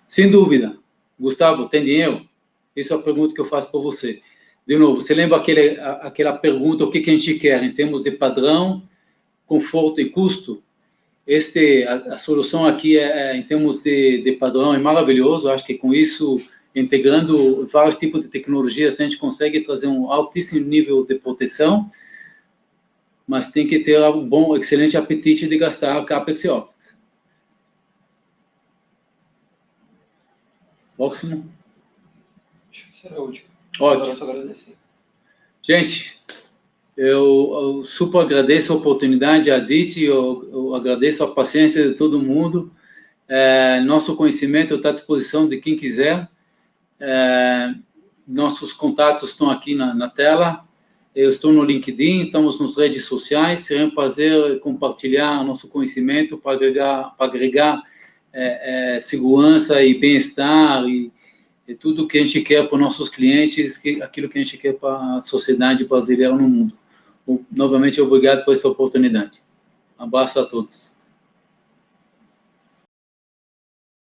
Sem dúvida. Gustavo, tem dinheiro? Essa é a pergunta que eu faço para você. De novo, você lembra aquela pergunta, o que a gente quer em termos de padrão, conforto e custo? A solução aqui, em termos de padrão, é maravilhoso. Acho que com isso, integrando vários tipos de tecnologias, a gente consegue trazer um altíssimo nível de proteção, mas tem que ter um excelente apetite de gastar CAPEX e OPEX. Próximo. Acho que será o último. Ótimo. Só agradecer. Gente, eu super agradeço a oportunidade, a DIT, eu agradeço a paciência de todo mundo. Nosso conhecimento está à disposição de quem quiser. Nossos contatos estão aqui na tela. Eu estou no LinkedIn, estamos nas redes sociais. Será um prazer compartilhar nosso conhecimento para agregar segurança e bem-estar e tudo que a gente quer para os nossos clientes, aquilo que a gente quer para a sociedade brasileira no mundo. Novamente, obrigado por esta oportunidade. Um abraço a todos.